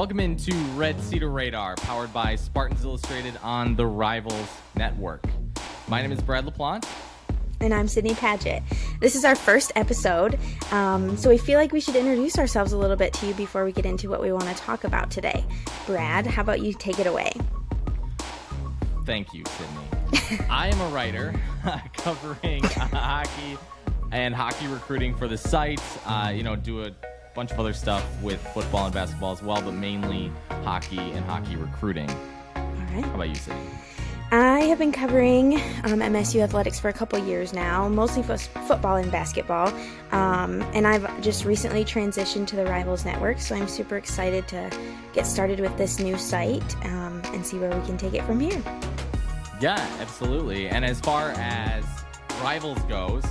Welcome into Red Cedar Radar, powered by Spartans Illustrated on the Rivals Network. My name is Brad LaPlante. And I'm Sydney Padgett. This is our first episode, so we feel like we should introduce ourselves a little bit to you before we get into what we want to talk about today. Brad, how about you take it away? Thank you, Sydney. I am a writer covering hockey and hockey recruiting for the site. Do a bunch of other stuff with football and basketball as well, but mainly hockey and hockey recruiting. All right. How about you, Sydney? I have been covering MSU athletics for a couple years now, mostly football and basketball, and I've just recently transitioned to the Rivals Network, so I'm super excited to get started with this new site and see where we can take it from here. Yeah, absolutely. And as far as Rivals goes,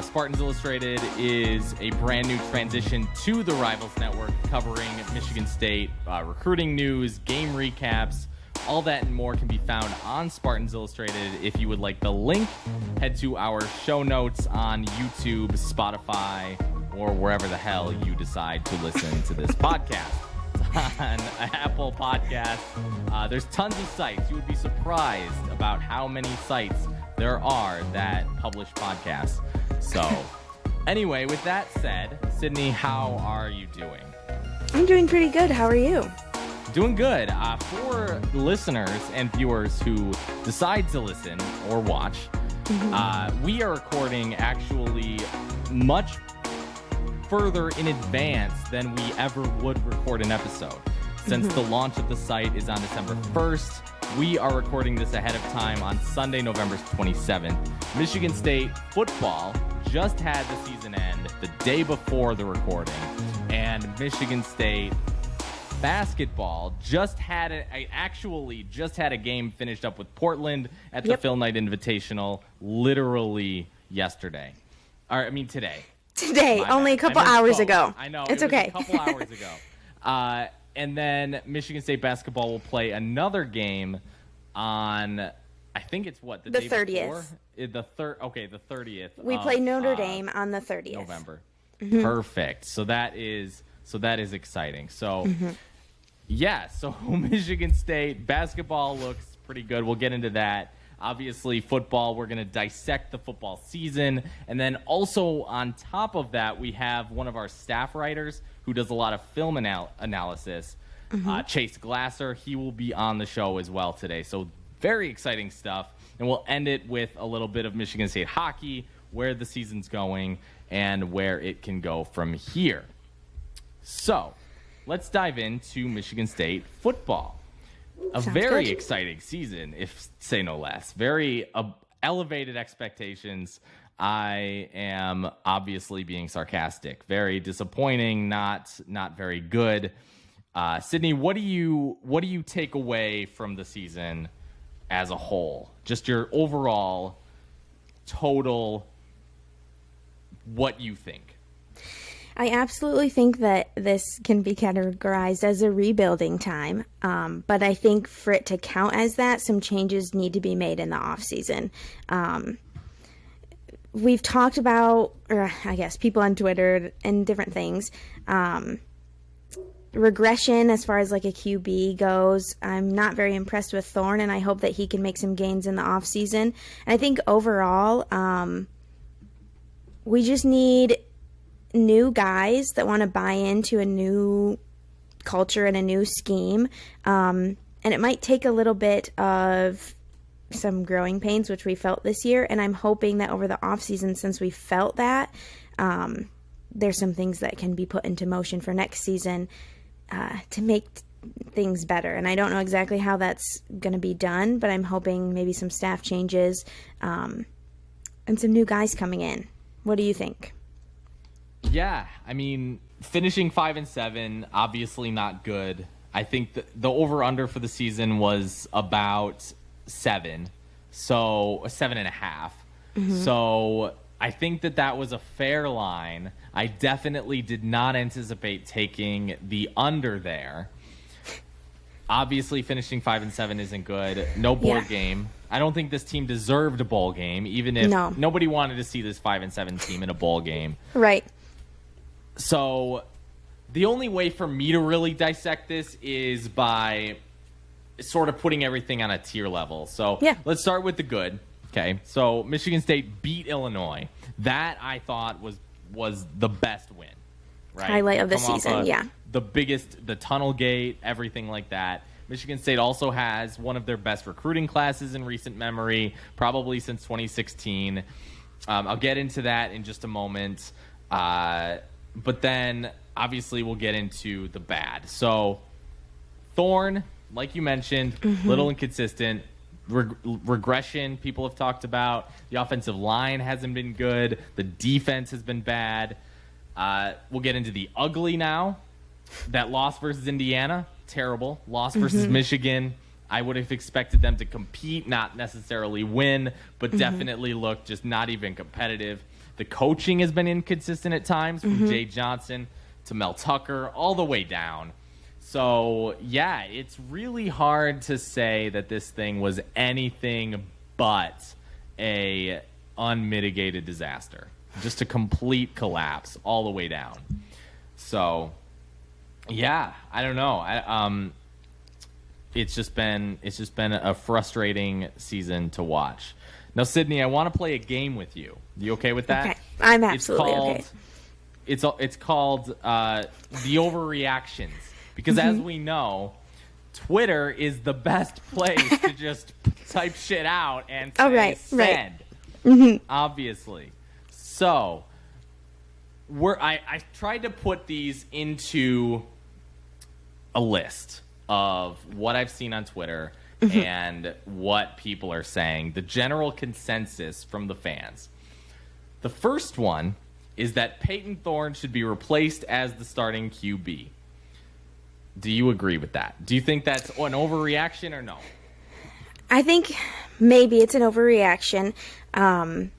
Spartans Illustrated is a brand new transition to the Rivals Network, covering Michigan State recruiting news, game recaps. All that and more can be found on Spartans Illustrated. If you would like the link, head to our show notes on YouTube, Spotify, or wherever the hell you decide to listen to this podcast. On Apple Podcasts. There's tons of sites. You would be surprised about how many sites there are that publish podcasts. So, anyway, with that said, Sydney, how are you doing? I'm doing pretty good. How are you? Doing good. For listeners and viewers who decide to listen or watch, we are recording actually much further in advance than we ever would record an episode. Since the launch of the site is on December 1st, we are recording this ahead of time on Sunday, November 27th. Michigan State football just had the season end the day before the recording, and Michigan State basketball just had a game finished up with Portland at the Phil Knight Invitational literally yesterday. Today. Only a couple hours ago. I know. It's okay. okay. A couple hours ago. And then Michigan State basketball will play another game on, I think it's the day 30th. Before? The 30th. We play Notre Dame on the 30th. November. Perfect. So that is exciting. So, so Michigan State basketball looks pretty good. We'll get into that. Obviously, football, we're going to dissect the football season. And then also on top of that, we have one of our staff writers who does a lot of film analysis, Chase Glasser. He will be on the show as well today. So very exciting stuff. And we'll end it with a little bit of Michigan State hockey, where the season's going, and where it can go from here. So let's dive into Michigan State football. Sounds very good. exciting season, if say no less. Very elevated expectations. I am obviously being sarcastic. Very disappointing. Not very good. Sydney, what do you take away from the season as a whole? Just your overall total. What you think? I absolutely think that this can be categorized as a rebuilding time, but I think for it to count as that, some changes need to be made in the offseason. We've talked about, or I guess people on Twitter and different things, regression as far as like a QB goes. I'm not very impressed with Thorne, and I hope that he can make some gains in the offseason. And I think overall, we just need new guys that want to buy into a new culture and a new scheme. And it might take a little bit of some growing pains, which we felt this year. And I'm hoping that over the offseason, since we felt that, there's some things that can be put into motion for next season to make things better. And I don't know exactly how that's going to be done, but I'm hoping maybe some staff changes and some new guys coming in. What do you think? Yeah, finishing 5-7, obviously not good. I think the over-under for the season was about 7, so 7.5. So I think that was a fair line. I definitely did not anticipate taking the under there. Obviously, finishing 5-7 isn't good. No bowl game. I don't think this team deserved a bowl game, even if nobody wanted to see this 5-7 team in a bowl game. Right. So the only way for me to really dissect this is by sort of putting everything on a tier level. So let's start with the good. Okay, so Michigan State beat Illinois. That I thought was the best win. Right? Highlight of the season, The biggest, the tunnel gate, everything like that. Michigan State also has one of their best recruiting classes in recent memory, probably since 2016. I'll get into that in just a moment. But then, obviously, we'll get into the bad. So, Thorne, like you mentioned, little inconsistent. Regression, people have talked about. The offensive line hasn't been good. The defense has been bad. We'll get into the ugly now. That loss versus Indiana, terrible. Loss versus Michigan, I would have expected them to compete, not necessarily win, but definitely look just not even competitive. The coaching has been inconsistent at times, from Jay Johnson to Mel Tucker, all the way down. So, yeah, it's really hard to say that this thing was anything but a unmitigated disaster. Just a complete collapse all the way down. So, yeah, I don't know. It's just been a frustrating season to watch. Now, Sydney, I want to play a game with you. You okay with that? Okay, I'm absolutely okay. It's called the overreactions, because as we know, Twitter is the best place to just type shit out and say send. Obviously. So, I tried to put these into a list of what I've seen on Twitter and what people are saying, the general consensus from the fans. The first one is that Payton Thorne should be replaced as the starting QB. Do you agree with that? Do you think that's an overreaction or no? I think maybe it's an overreaction. And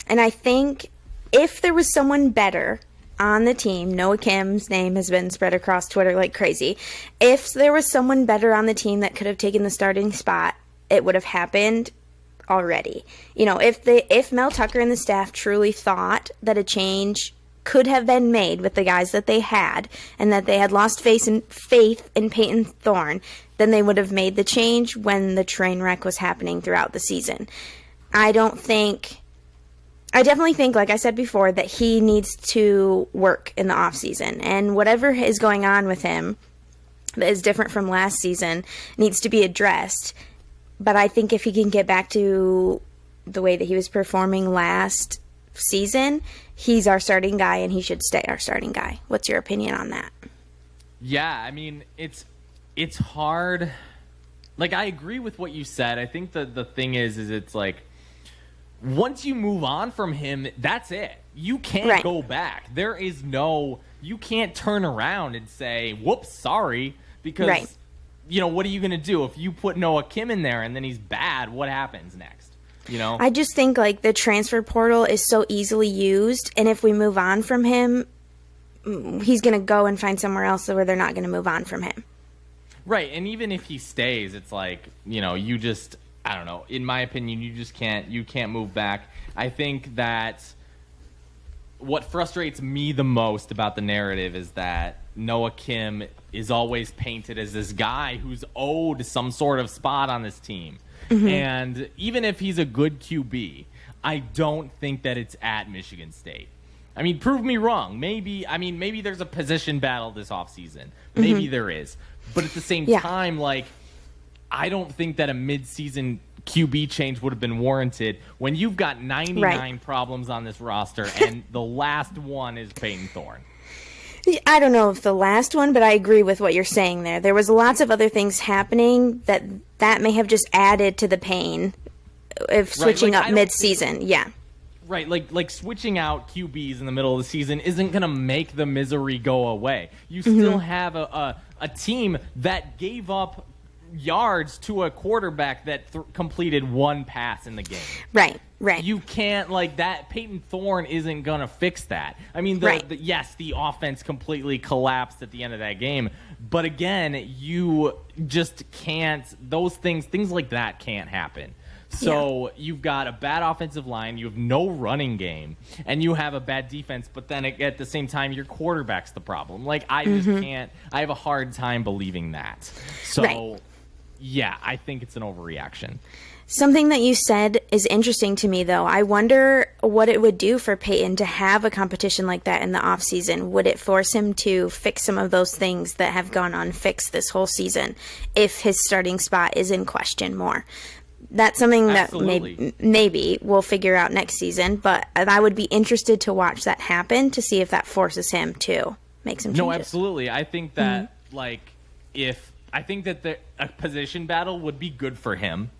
I think if there was someone better on the team, Noah Kim's name has been spread across Twitter like crazy. If there was someone better on the team that could have taken the starting spot, it would have happened already. You know, if Mel Tucker and the staff truly thought that a change could have been made with the guys that they had, and that they had lost faith in Payton Thorne, then they would have made the change when the train wreck was happening throughout the season. I definitely think, like I said before, that he needs to work in the offseason. And whatever is going on with him that is different from last season needs to be addressed. But I think if he can get back to the way that he was performing last season, he's our starting guy and he should stay our starting guy. What's your opinion on that? Yeah, I mean, it's hard. Like, I agree with what you said. I think the thing is it's like, once you move on from him, that's it. You can't go back. You can't turn around and say, whoops, sorry, because, you know, what are you going to do? If you put Noah Kim in there and then he's bad, what happens next? You know? I just think, like, the transfer portal is so easily used, and if we move on from him, he's going to go and find somewhere else where they're not going to move on from him. Right, and even if he stays, it's like, you know, you just... I don't know. In my opinion, you can't move back. I think that what frustrates me the most about the narrative is that Noah Kim is always painted as this guy who's owed some sort of spot on this team. And even if he's a good QB, I don't think that it's at Michigan State. I mean, prove me wrong. Maybe there's a position battle this offseason. Maybe there is. But at the same time, like, I don't think that a mid-season QB change would have been warranted when you've got 99 problems on this roster and the last one is Payton Thorne. I don't know if the last one, but I agree with what you're saying there. There was lots of other things happening that may have just added to the pain of switching up mid-season. Yeah. Right, like switching out QBs in the middle of the season isn't going to make the misery go away. You still have a team that gave up yards to a quarterback that completed one pass in the game. Right. You can't, like, that. Payton Thorne isn't going to fix that. I mean, yes, the offense completely collapsed at the end of that game. But again, you just can't, things like that can't happen. So you've got a bad offensive line, you have no running game, and you have a bad defense, but then at the same time, your quarterback's the problem. Like, I just can't – I have a hard time believing that. So, yeah, I think it's an overreaction. Something that you said is interesting to me, though. I wonder what it would do for Payton to have a competition like that in the offseason. Would it force him to fix some of those things that have gone unfixed this whole season if his starting spot is in question more? That's something that maybe we'll figure out next season, but I would be interested to watch that happen to see if that forces him to make some changes. No, absolutely. I think that, I think that a position battle would be good for him.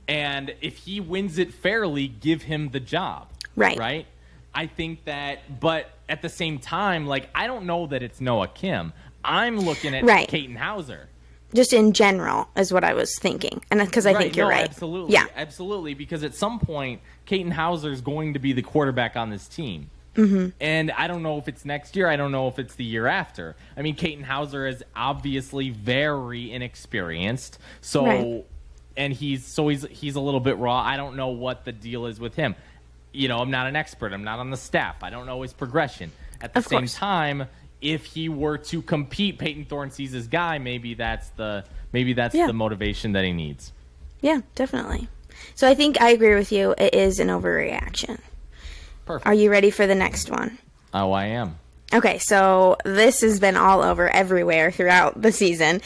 And if he wins it fairly, give him the job. Right? I think that, but at the same time, I don't know that it's Noah Kim. I'm looking at Payton Hauser. Just in general is what I was thinking. And because I think you're right. Absolutely. Yeah. Absolutely. Because at some point, Payton Hauser is going to be the quarterback on this team. And I don't know if it's next year. I don't know if it's the year after. I mean, Payton Hauser is obviously very inexperienced. So... And he's a little bit raw. I don't know what the deal is with him. I'm not an expert. I'm not on the staff. I don't know his progression. At the same time, if he were to compete, Payton Thorne sees his guy. Maybe that's the motivation that he needs. Yeah, definitely. So I think I agree with you. It is an overreaction. Perfect. Are you ready for the next one? Oh, I am. Okay, so this has been all over everywhere throughout the season.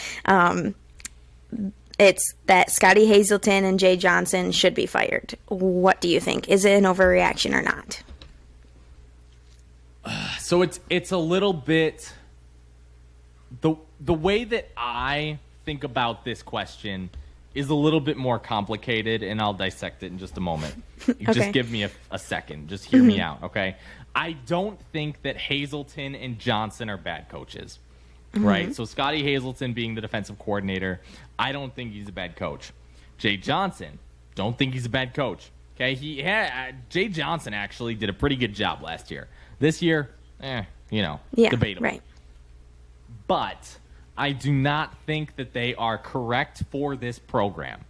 It's that Scotty Hazelton and Jay Johnson should be fired. What do you think? Is it an overreaction or not? So it's a little bit the way that I think about this question is a little bit more complicated, and I'll dissect it in just a moment. Just give me a second. Just hear me out, okay? I don't think that Hazelton and Johnson are bad coaches. Right? So Scotty Hazelton being the defensive coordinator, I don't think he's a bad coach. Jay Johnson, don't think he's a bad coach. Okay? Jay Johnson actually did a pretty good job last year. This year, debatable. Right. But I do not think that they are correct for this program.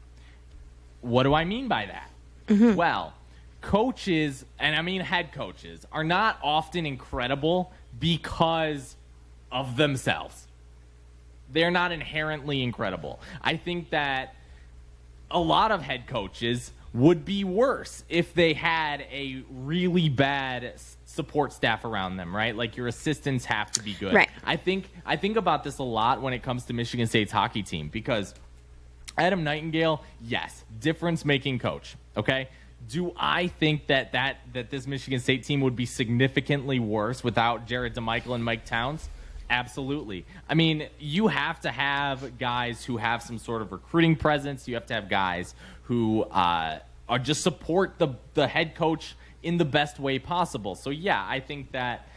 What do I mean by that? Well, coaches, and I mean head coaches, are not often incredible because of themselves. They're not inherently incredible. I think that a lot of head coaches would be worse if they had a really bad support staff around them, right? Like, your assistants have to be good. Right. I think about this a lot when it comes to Michigan State's hockey team, because Adam Nightingale, yes, difference-making coach, okay? Do I think that this Michigan State team would be significantly worse without Jared DeMichael and Mike Towns? Absolutely. I mean, you have to have guys who have some sort of recruiting presence. You have to have guys who are just support the head coach in the best way possible. So, yeah, I think that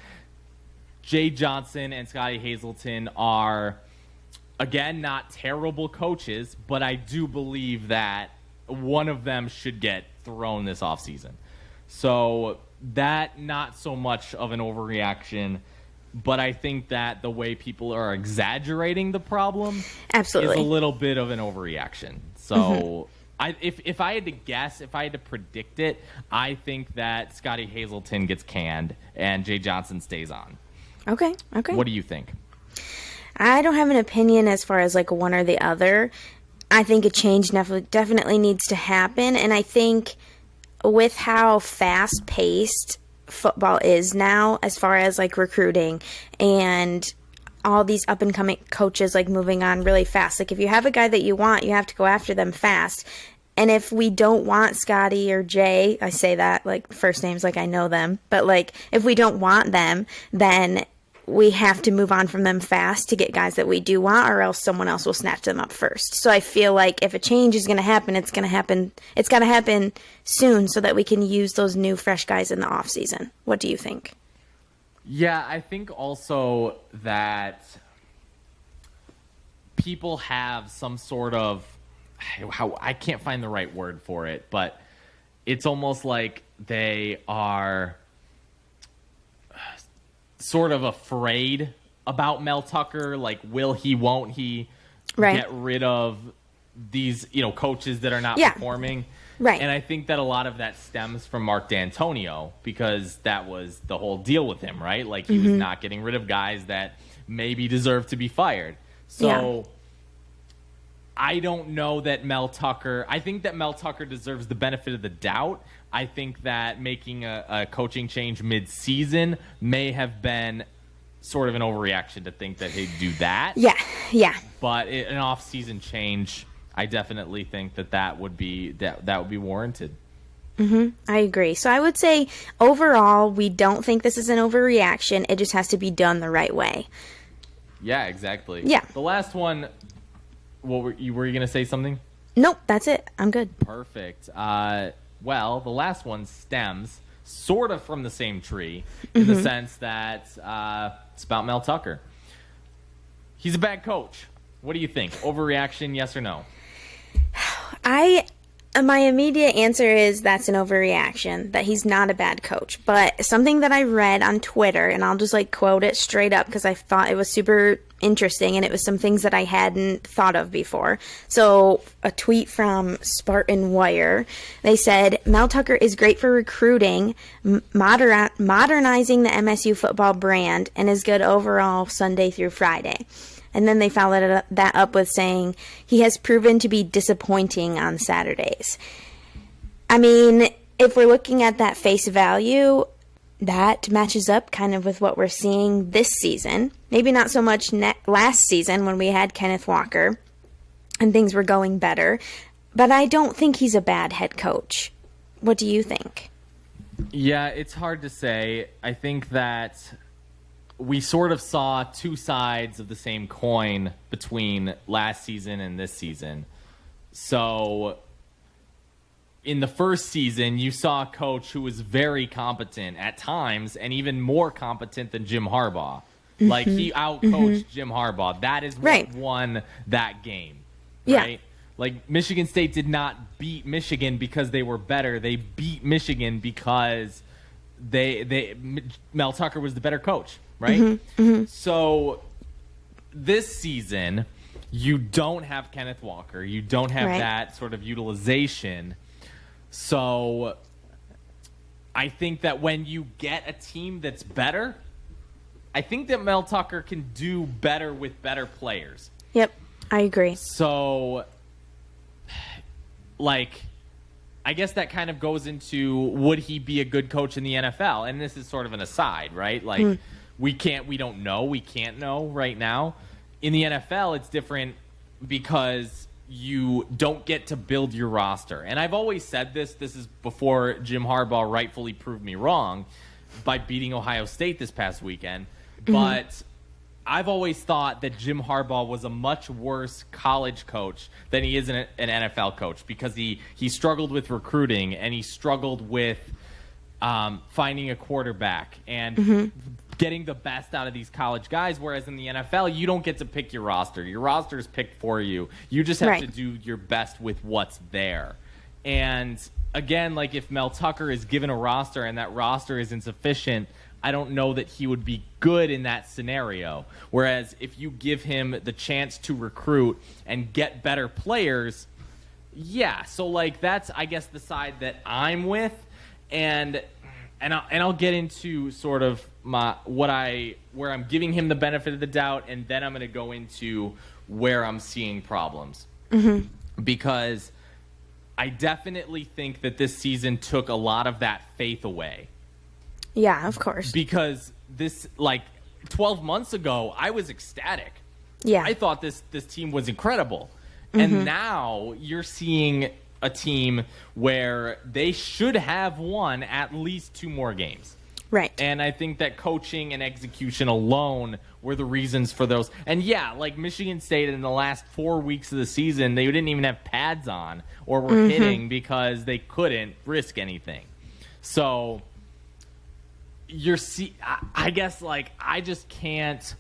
Jay Johnson and Scotty Hazelton are, again, not terrible coaches, but I do believe that one of them should get thrown this offseason. So that, not so much of an overreaction. But I think that the way people are exaggerating the problem is a little bit of an overreaction. So if I had to guess, if I had to predict it, I think that Scotty Hazelton gets canned and Jay Johnson stays on. Okay. What do you think? I don't have an opinion as far as one or the other. I think a change definitely needs to happen. And I think with how fast-paced football is now, as far as recruiting and all these up and coming coaches moving on really fast, if you have a guy that you want, you have to go after them fast. And if we don't want Scotty or Jay, I say that first names I know them, but if we don't want them, then we have to move on from them fast to get guys that we do want, or else someone else will snatch them up first. So I feel like if a change is going to happen, it's got to happen soon so that we can use those new fresh guys in the off season. What do you think? Yeah, I think also that people have some sort of, I can't find the right word for it, but it's almost like they are sort of afraid about Mel Tucker. Will he, won't he get rid of these, coaches that are not performing? Right. And I think that a lot of that stems from Mark D'Antonio, because that was the whole deal with him, right? Like, he was not getting rid of guys that maybe deserved to be fired. So I don't know that Mel Tucker, I think that Mel Tucker deserves the benefit of the doubt. I think that making a coaching change mid-season may have been sort of an overreaction to think that he'd do that. Yeah. But an off-season change, I definitely think that would be warranted. I agree. So I would say overall, we don't think this is an overreaction. It just has to be done the right way. Yeah, exactly. Yeah. The last one, were you going to say something? Nope, that's it. I'm good. Perfect. Well, the last one stems sort of from the same tree in the sense that it's about Mel Tucker. He's a bad coach. What do you think? Overreaction, yes or no? My immediate answer is that's an overreaction, that he's not a bad coach. But something that I read on Twitter, and I'll just quote it straight up because I thought it was super interesting and it was some things that I hadn't thought of before. So a tweet from Spartan Wire, they said, Mel Tucker is great for recruiting, modernizing the MSU football brand, and is good overall Sunday through Friday. And then they followed that up with saying he has proven to be disappointing on Saturdays. I mean, if we're looking at that face value, that matches up kind of with what we're seeing this season. Maybe not so much last season when we had Kenneth Walker and things were going better. But I don't think he's a bad head coach. What do you think? Yeah, it's hard to say. I think that we sort of saw two sides of the same coin between last season and this season. So in the first season, you saw a coach who was very competent at times and even more competent than Jim Harbaugh. Like, he outcoached Jim Harbaugh. That is what won that game, right? Yeah. Like, Michigan State did not beat Michigan because they were better. They beat Michigan because Mel Tucker was the better coach, right? So this season, you don't have Kenneth Walker. You don't have that sort of utilization. So I think that when you get a team that's better, I think that Mel Tucker can do better with better players. Yep, I agree. So, I guess that kind of goes into, would he be a good coach in the NFL? And this is sort of an aside, right? We don't know. We can't know right now. In the NFL, it's different because you don't get to build your roster. And I've always said this is before Jim Harbaugh rightfully proved me wrong by beating Ohio State this past weekend. But I've always thought that Jim Harbaugh was a much worse college coach than he is an NFL coach, because he struggled with recruiting and he struggled with finding a quarterback and getting the best out of these college guys, whereas in the NFL, you don't get to pick your roster. Your roster is picked for you. You just have to do your best with what's there. And again, if Mel Tucker is given a roster and that roster is insufficient, I don't know that he would be good in that scenario. Whereas if you give him the chance to recruit and get better players, yeah. So that's, I guess, the side that I'm with, and I'll get into sort of where I'm giving him the benefit of the doubt, and then I'm going to go into where I'm seeing problems. Because I definitely think that this season took a lot of that faith away. Yeah, of course. Because 12 months ago, I was ecstatic. Yeah. I thought this team was incredible. And now you're seeing a team where they should have won at least 2 more games. Right. And I think that coaching and execution alone were the reasons for those. And yeah, Michigan State in the last 4 weeks of the season, they didn't even have pads on or were hitting because they couldn't risk anything. So I guess I just can't.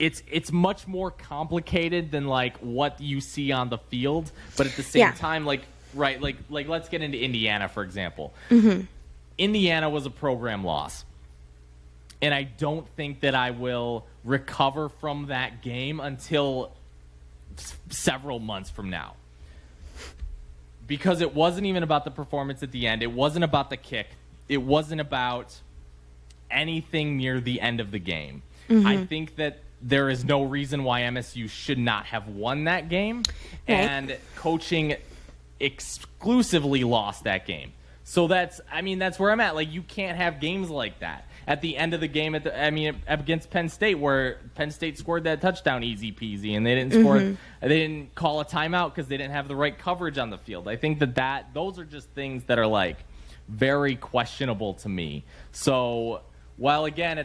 It's much more complicated than what you see on the field, but at the same time, let's get into Indiana, for example. Indiana was a program loss, and I don't think that I will recover from that game until several months from now. because it wasn't even about the performance at the end. It wasn't about the kick. It wasn't about anything near the end of the game. I think that there is no reason why MSU should not have won that game, and coaching exclusively lost that game. So that's where I'm at. Like, you can't have games like that at the end of the game. Against Penn State, where Penn State scored that touchdown easy peasy, and they didn't score. They didn't call a timeout because they didn't have the right coverage on the field. I think that those are just things that are like very questionable to me. So while again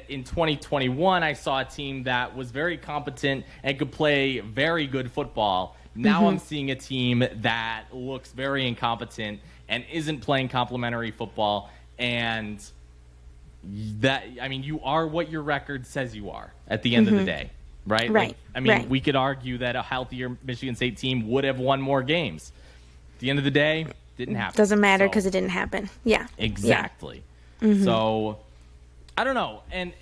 in 2021 I saw a team that was very competent and could play very good football, now I'm seeing a team that looks very incompetent and isn't playing complementary football, and that, you are what your record says you are at the end of the day, right? Right. We could argue that a healthier Michigan State team would have won more games. At the end of the day, didn't happen. Doesn't matter because it didn't happen. Yeah. Exactly. So, I don't know. And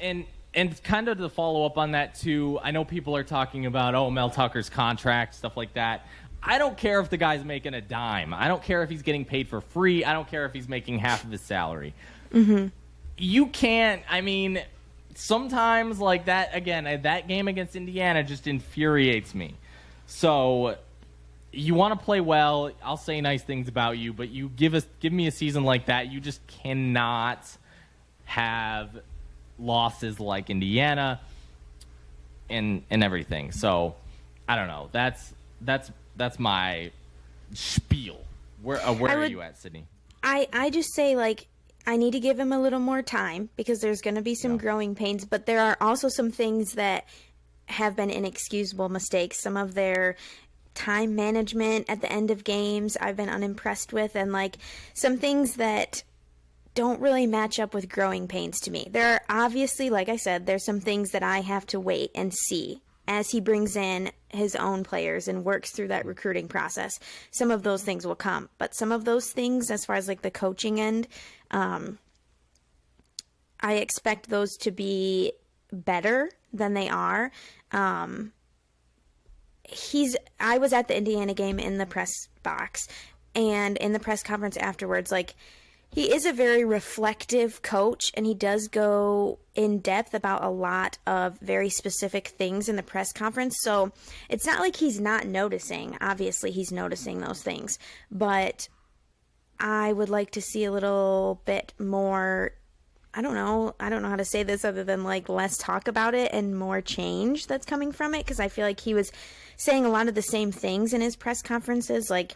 kind of to follow up on that too, I know people are talking about, Mel Tucker's contract, stuff like that. I don't care if the guy's making a dime. I don't care if he's getting paid for free. I don't care if he's making half of his salary. You can't, sometimes like that, again, that game against Indiana just infuriates me. So you want to play well, I'll say nice things about you, but you give me a season like that, you just cannot have losses like Indiana and everything. So I don't know. That's my spiel. Where are you at, Sydney? I just say, like, I need to give him a little more time because there's going to be some growing pains, but there are also some things that have been inexcusable mistakes. Some of their time management at the end of games I've been unimpressed with, and like some things that don't really match up with growing pains to me. There are obviously, like I said, there's some things that I have to wait and see as he brings in his own players and works through that recruiting process. Some of those things will come, but some of those things, as far as like the coaching end, I expect those to be better than they are. I was at the Indiana game in the press box, and in the press conference afterwards, like, he is a very reflective coach, and he does go in depth about a lot of very specific things in the press conference. So it's not like he's not noticing. Obviously, he's noticing those things. But I would like to see a little bit more, I don't know how to say this other than like less talk about it and more change that's coming from it. Because I feel like he was saying a lot of the same things in his press conferences, like,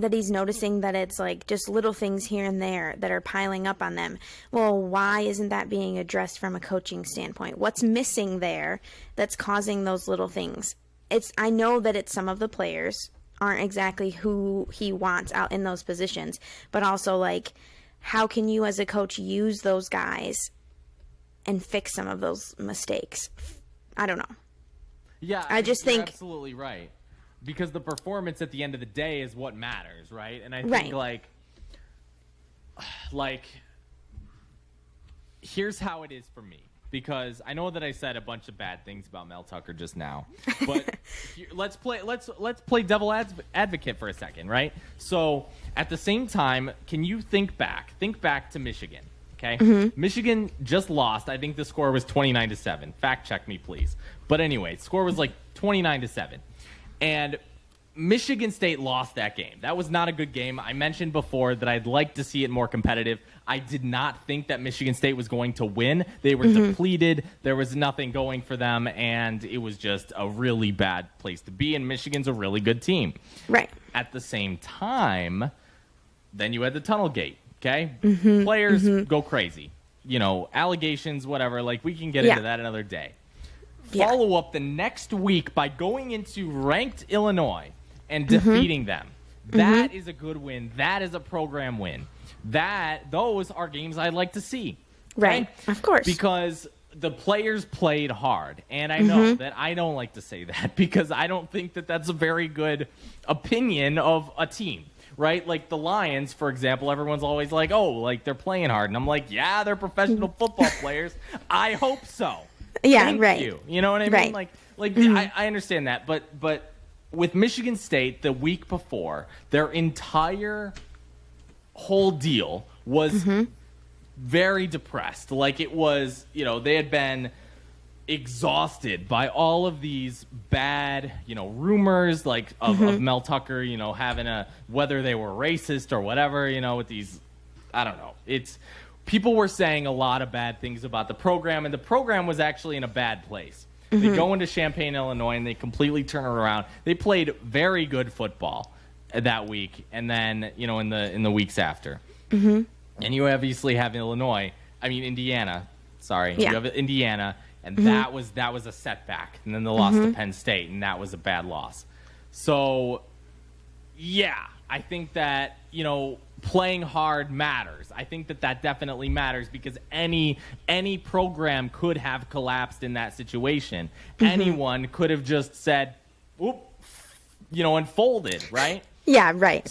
that he's noticing that it's like just little things here and there that are piling up on them. Well, why isn't that being addressed from a coaching standpoint? What's missing there that's causing those little things? I know that it's some of the players aren't exactly who he wants out in those positions, but also, like, how can you as a coach use those guys and fix some of those mistakes? I don't know. Yeah, I just think absolutely right. Because the performance at the end of the day is what matters, right? And I think, like, here's how it is for me. Because I know that I said a bunch of bad things about Mel Tucker just now, but let's play devil advocate for a second, right? So at the same time, can you think back to Michigan? Okay, Michigan just lost. I think the score was 29-7. Fact check me, please. But anyway, score was like 29-7. And Michigan State lost that game. That was not a good game. I mentioned before that I'd like to see it more competitive. I did not think that Michigan State was going to win. They were depleted. There was nothing going for them, and it was just a really bad place to be, and Michigan's a really good team. Right. At the same time, then you had the tunnel gate, okay? Players go crazy. Allegations, whatever. Like, we can get into that another day. Follow up the next week by going into ranked Illinois and defeating them. That is a good win. That is a program win. Those are games I'd like to see. Right, of course. Because the players played hard. And I know that I don't like to say that because I don't think that that's a very good opinion of a team. Right? Like the Lions, for example, everyone's always like, they're playing hard. And I'm like, yeah, they're professional football players. I hope so. Yeah, Thank right. you know what I mean? Right. Like I understand that, but with Michigan State the week before, their entire whole deal was very depressed. Like, it was, they had been exhausted by all of these bad, rumors, like of Mel Tucker, having whether they were racist or whatever, with these, I don't know. People were saying a lot of bad things about the program, and the program was actually in a bad place. They go into Champaign, Illinois, and they completely turn it around. They played very good football that week, and then, in the weeks after. And you obviously have Indiana. Sorry. Yeah. You have Indiana, and that was a setback. And then they lost to Penn State, and that was a bad loss. So, yeah, I think that, playing hard matters. I think that definitely matters, because any program could have collapsed in that situation. Anyone could have just said, "Oop," and folded, right? Yeah, right.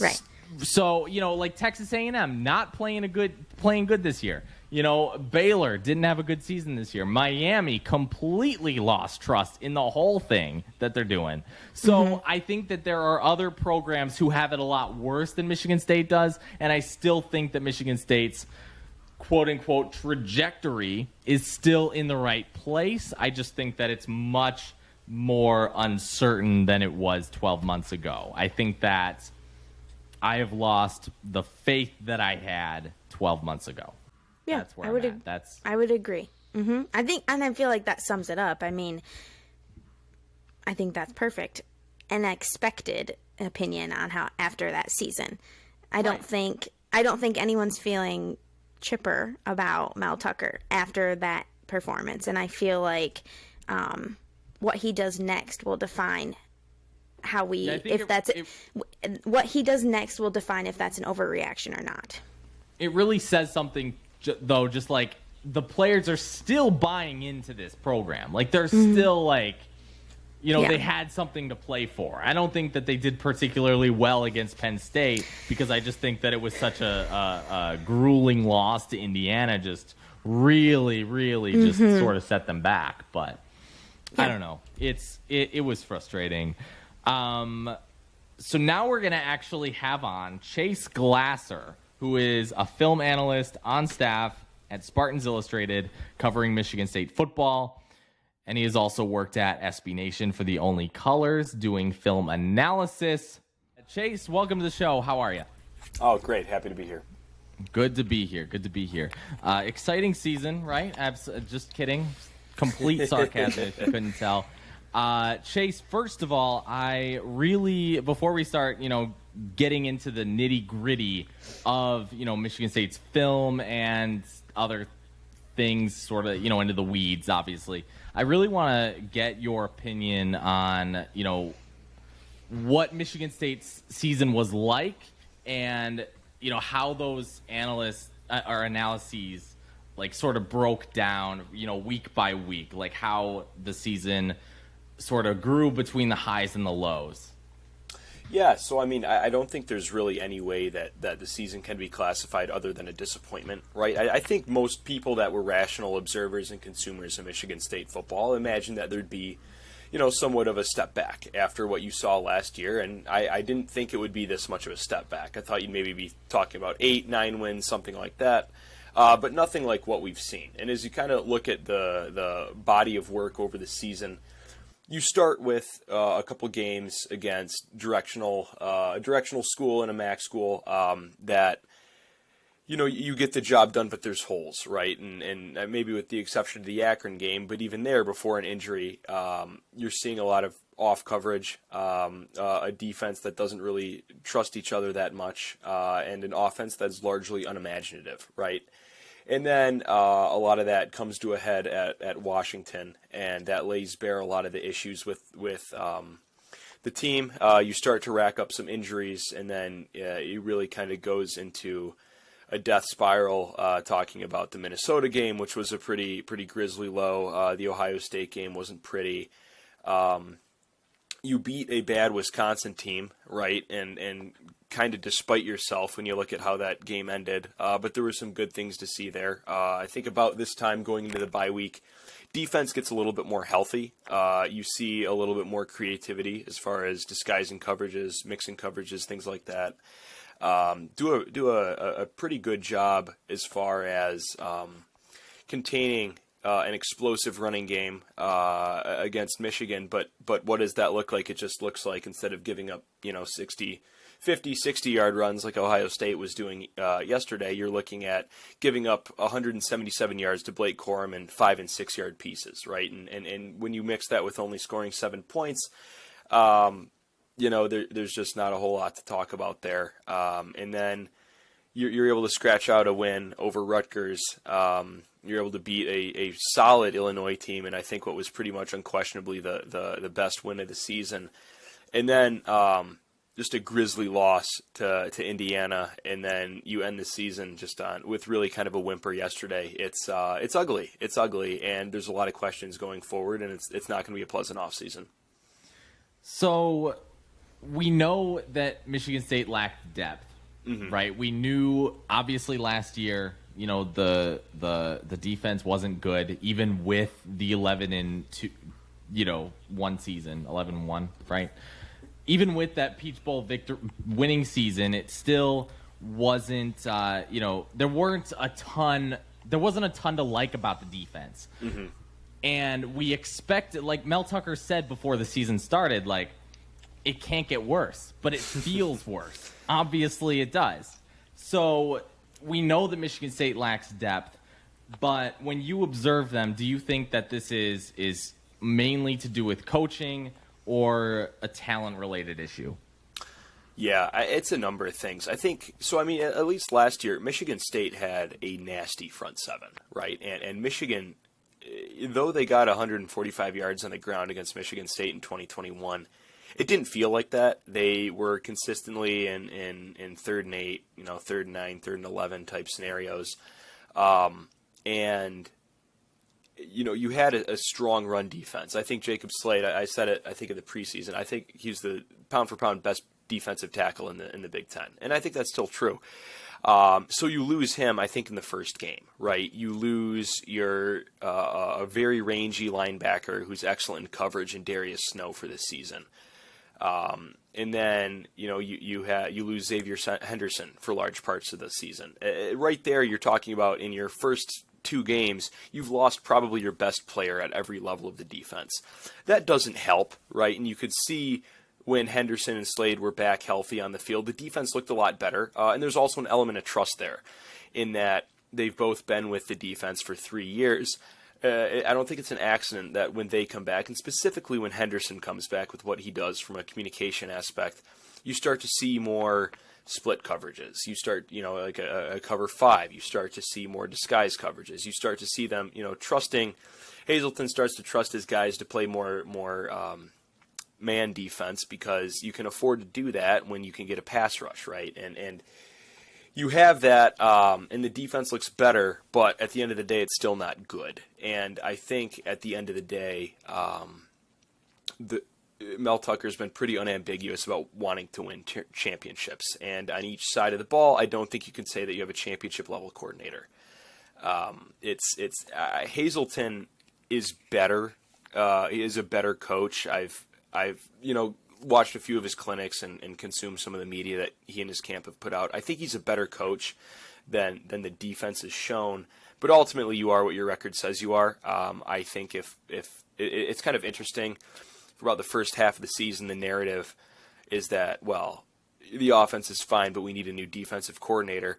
So, like Texas A&M not playing good this year. Baylor didn't have a good season this year. Miami completely lost trust in the whole thing that they're doing. So I think that there are other programs who have it a lot worse than Michigan State does, and I still think that Michigan State's quote-unquote trajectory is still in the right place. I just think that it's much more uncertain than it was 12 months ago. I think that I have lost the faith that I had 12 months ago. Yeah, that's where I'm at. I would agree. I think, and I feel like that sums it up. I mean, I think that's perfect. An expected opinion on how after that season. I don't think anyone's feeling chipper about Mel Tucker after that performance, and I feel like what he does next will define how what he does next will define if that's an overreaction or not. It really says something, though, just like the players are still buying into this program. Like, they're still like, they had something to play for. I don't think that they did particularly well against Penn State, because I just think that it was such a grueling loss to Indiana, just really, really just sort of set them back. But I don't know. It was frustrating. So now we're going to actually have on Chase Glasser, who is a film analyst on staff at Spartans Illustrated, covering Michigan State football. And he has also worked at SB Nation for The Only Colors, doing film analysis. Chase, welcome to the show. How are you? Oh, great. Happy to be here. Good to be here. Exciting season, right? Just kidding. Complete sarcasm, if you couldn't tell. Chase, first of all, before we start, getting into the nitty-gritty of, Michigan State's film and other things, sort of, into the weeds, obviously, I really want to get your opinion on, what Michigan State's season was like, and, how those analyses, like, sort of broke down, week by week, like how the season sort of grew between the highs and the lows. Yeah, so I don't think there's really any way that the season can be classified other than a disappointment, right? I think most people that were rational observers and consumers of Michigan State football imagined that there'd be, somewhat of a step back after what you saw last year, and I didn't think it would be this much of a step back. I thought you'd maybe be talking about 8-9 wins, something like that, but nothing like what we've seen. And as you kind of look at the body of work over the season, you start with a couple games against directional school and a MAC school that, you get the job done, but there's holes, right? And maybe with the exception of the Akron game, but even there, before an injury, you're seeing a lot of off coverage, a defense that doesn't really trust each other that much, and an offense that's largely unimaginative, right? And then a lot of that comes to a head at Washington, and that lays bare a lot of the issues with the team. You start to rack up some injuries, and then it really kind of goes into a death spiral, talking about the Minnesota game, which was a pretty grisly low. The Ohio State game wasn't pretty. You beat a bad Wisconsin team, right, and kind of despite yourself when you look at how that game ended. But there were some good things to see there. I think about this time going into the bye week, defense gets a little bit more healthy. You see a little bit more creativity as far as disguising coverages, mixing coverages, things like that. Do a pretty good job as far as containing an explosive running game against Michigan. But what does that look like? It just looks like instead of giving up 50, 60-yard runs like Ohio State was doing yesterday, you're looking at giving up 177 yards to Blake Corum and 5 and 6 yard pieces, right? And when you mix that with only scoring 7 points, there's just not a whole lot to talk about there. And then you're able to scratch out a win over Rutgers. You're able to beat a solid Illinois team, and I think what was pretty much unquestionably the best win of the season. And then just a grisly loss to Indiana, and then you end the season just with really kind of a whimper yesterday. It's ugly, and there's a lot of questions going forward, and it's not going to be a pleasant offseason. So we know that Michigan State lacked depth, right? We knew obviously last year, the defense wasn't good, even with the 11-2, one season, 11-1, right? Even with that Peach Bowl winning season, it still wasn't, there wasn't a ton to like about the defense. And we expected, like Mel Tucker said before the season started, like, it can't get worse, but it feels worse. Obviously it does. So we know that Michigan State lacks depth, but when you observe them, do you think that this is mainly to do with coaching or a talent-related issue? Yeah, it's a number of things. I think, so I mean, at least last year, Michigan State had a nasty front seven, right? And Michigan, though they got 145 yards on the ground against Michigan State in 2021, it didn't feel like that. They were consistently in 3rd and 8, 3rd and 9, 3rd and 11 type scenarios. And you had a strong run defense. I think Jacob Slade, I said it, I think in the preseason, I think he's the pound-for-pound best defensive tackle in the Big Ten. And I think that's still true. So you lose him, I think, in the first game, right? You lose your a very rangy linebacker who's excellent in coverage in Darius Snow for this season. And then, you lose Xavier Henderson for large parts of the season. Right there, you're talking about in your first 2 games, you've lost probably your best player at every level of the defense. That doesn't help, right? And you could see when Henderson and Slade were back healthy on the field, the defense looked a lot better. And there's also an element of trust there in that they've both been with the defense for 3 years. I don't think it's an accident that when they come back, and specifically when Henderson comes back with what he does from a communication aspect, you start to see more split coverages. You start, like a cover 5. You start to see more disguise coverages. You start to see them, trusting. Hazelton starts to trust his guys to play more man defense because you can afford to do that when you can get a pass rush, right? And you have that, and the defense looks better, but at the end of the day, it's still not good. And I think at the end of the day, Mel Tucker's been pretty unambiguous about wanting to win championships. And on each side of the ball, I don't think you can say that you have a championship level coordinator. Hazelton is better. He is a better coach. I've watched a few of his clinics and consumed some of the media that he and his camp have put out. I think he's a better coach than the defense has shown. But ultimately, you are what your record says you are. I think if it's kind of interesting. For about the first half of the season, the narrative is that, well, the offense is fine, but we need a new defensive coordinator.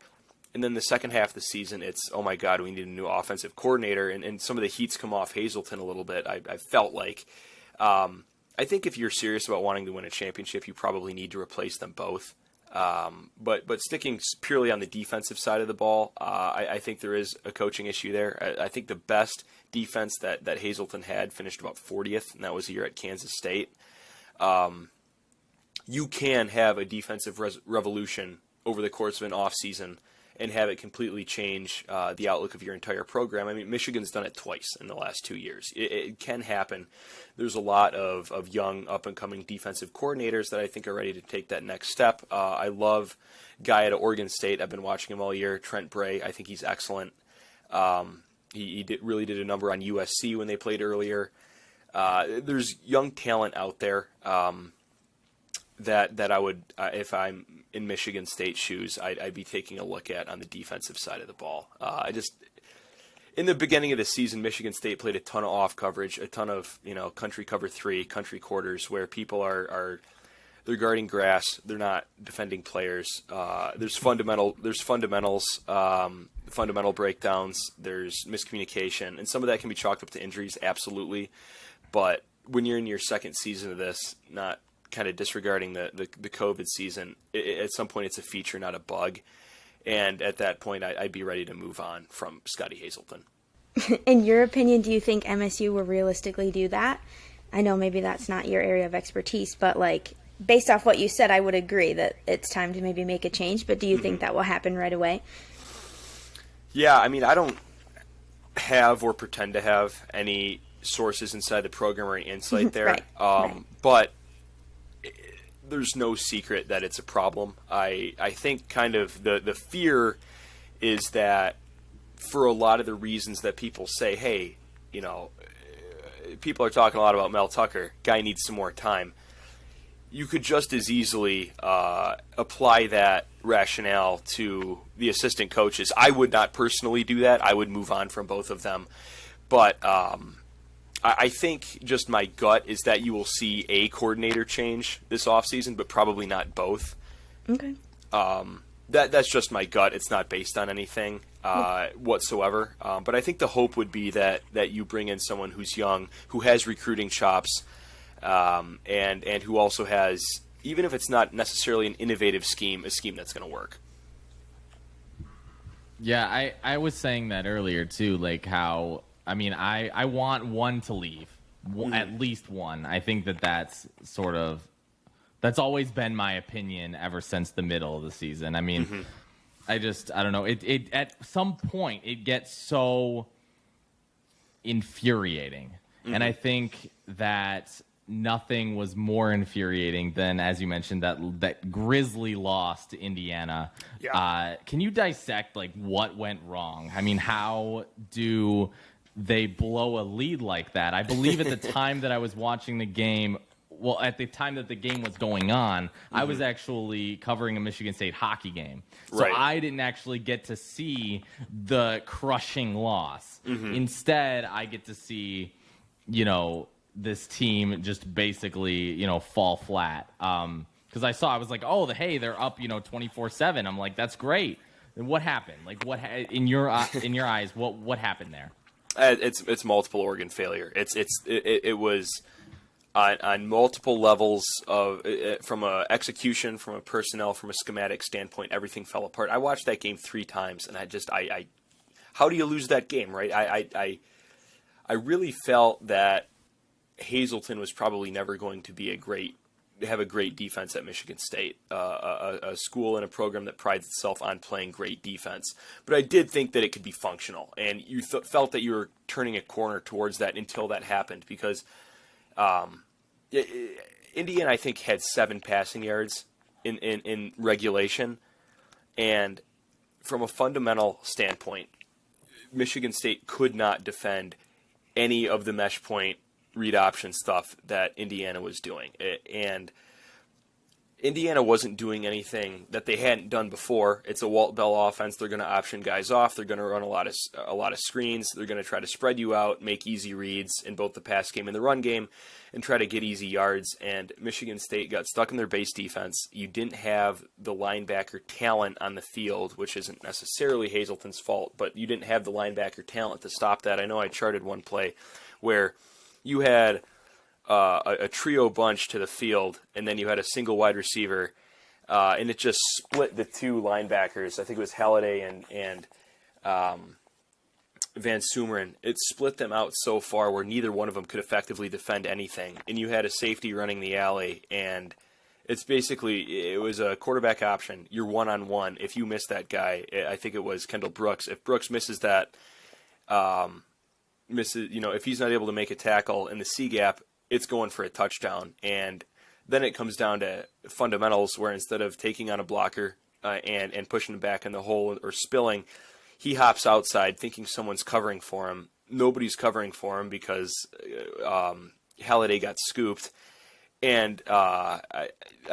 And then the second half of the season, it's, oh my God, we need a new offensive coordinator. And some of the heat's come off Hazelton a little bit. I felt like, I think if you're serious about wanting to win a championship, you probably need to replace them both. But sticking purely on the defensive side of the ball, I think there is a coaching issue there. I think the best defense that Hazelton had finished about 40th, and that was a year at Kansas State. You can have a defensive revolution over the course of an offseason and have it completely change the outlook of your entire program. I mean, Michigan's done it twice in the last 2 years. It can happen. There's a lot of young, up-and-coming defensive coordinators that I think are ready to take that next step. I love guy at Oregon State. I've been watching him all year, Trent Bray. I think he's excellent. Really did a number on USC when they played earlier. There's young talent out there that I would, if I'm in Michigan State shoes, I'd be taking a look at on the defensive side of the ball. In the beginning of the season, Michigan State played a ton of off coverage, a ton of country cover 3, country quarters, where people they're guarding grass, they're not defending players. There's fundamentals, fundamental breakdowns, there's miscommunication, and some of that can be chalked up to injuries, absolutely. But when you're in your second season of this, not kind of disregarding the COVID season, at some point it's a feature, not a bug. And at that point, I'd be ready to move on from Scotty Hazelton. In your opinion, do you think MSU will realistically do that? I know maybe that's not your area of expertise, but like based off what you said, I would agree that it's time to maybe make a change. But do you think that will happen right away? Yeah, I mean, I don't have or pretend to have any sources inside the program or any insight there. Right. But there's no secret that it's a problem. I think kind of the fear is that for a lot of the reasons that people say, hey, people are talking a lot about Mel Tucker, guy needs some more time. You could just as easily apply that rationale to the assistant coaches. I would not personally do that. I would move on from both of them. But I think just my gut is that you will see a coordinator change this offseason, but probably not both. Okay. That's just my gut. It's not based on anything whatsoever. But I think the hope would be that you bring in someone who's young, who has recruiting chops, and who also has, even if it's not necessarily an innovative scheme, a scheme that's going to work. Yeah, I was saying that earlier too, like how, I mean, I want one to leave, at least one. I think that's always been my opinion ever since the middle of the season. I mean, I don't know. It at some point it gets so infuriating, and I think that nothing was more infuriating than, as you mentioned, that Grizzly loss to Indiana. Yeah. Can you dissect like what went wrong? I mean, how do they blow a lead like that? I believe at the time that I was watching the game, well, at the time that the game was going on, I was actually covering a Michigan State hockey game. So Right. I didn't actually get to see the crushing loss. Instead, I get to see, this team just basically, fall flat. Because I was like, they're up, 24-7. I'm like, that's great. And what happened? Like, in your eyes, what happened there? It's multiple organ failure. It was on multiple levels of from a execution, from a personnel, from a schematic standpoint. Everything fell apart. I watched that game 3 times, and I how do you lose that game, right? I really felt that Hazelton was probably never going to be have a great defense at Michigan State, a school and a program that prides itself on playing great defense. But I did think that it could be functional, and you felt that you were turning a corner towards that until that happened, because Indiana, I think, had 7 passing yards in regulation, and from a fundamental standpoint, Michigan State could not defend any of the mesh point read option stuff that Indiana was doing. And Indiana wasn't doing anything that they hadn't done before. It's a Walt Bell offense. They're going to option guys off. They're going to run a lot of screens. They're going to try to spread you out, make easy reads in both the pass game and the run game, and try to get easy yards. And Michigan State got stuck in their base defense. You didn't have the linebacker talent on the field, which isn't necessarily Hazelton's fault, but you didn't have the linebacker talent to stop that. I know I charted one play where you had a trio bunch to the field, and then you had a single wide receiver, and it just split the 2 linebackers. I think it was Halliday and Van Sumeren. It split them out so far where neither one of them could effectively defend anything, and you had a safety running the alley, and it was a quarterback option. You're one-on-one. If you miss that guy, I think it was Kendall Brooks. If Brooks misses that, if he's not able to make a tackle in the C gap, it's going for a touchdown. And then it comes down to fundamentals, where instead of taking on a blocker and pushing him back in the hole or spilling, he hops outside thinking someone's covering for him. Nobody's covering for him because Halliday got scooped. And I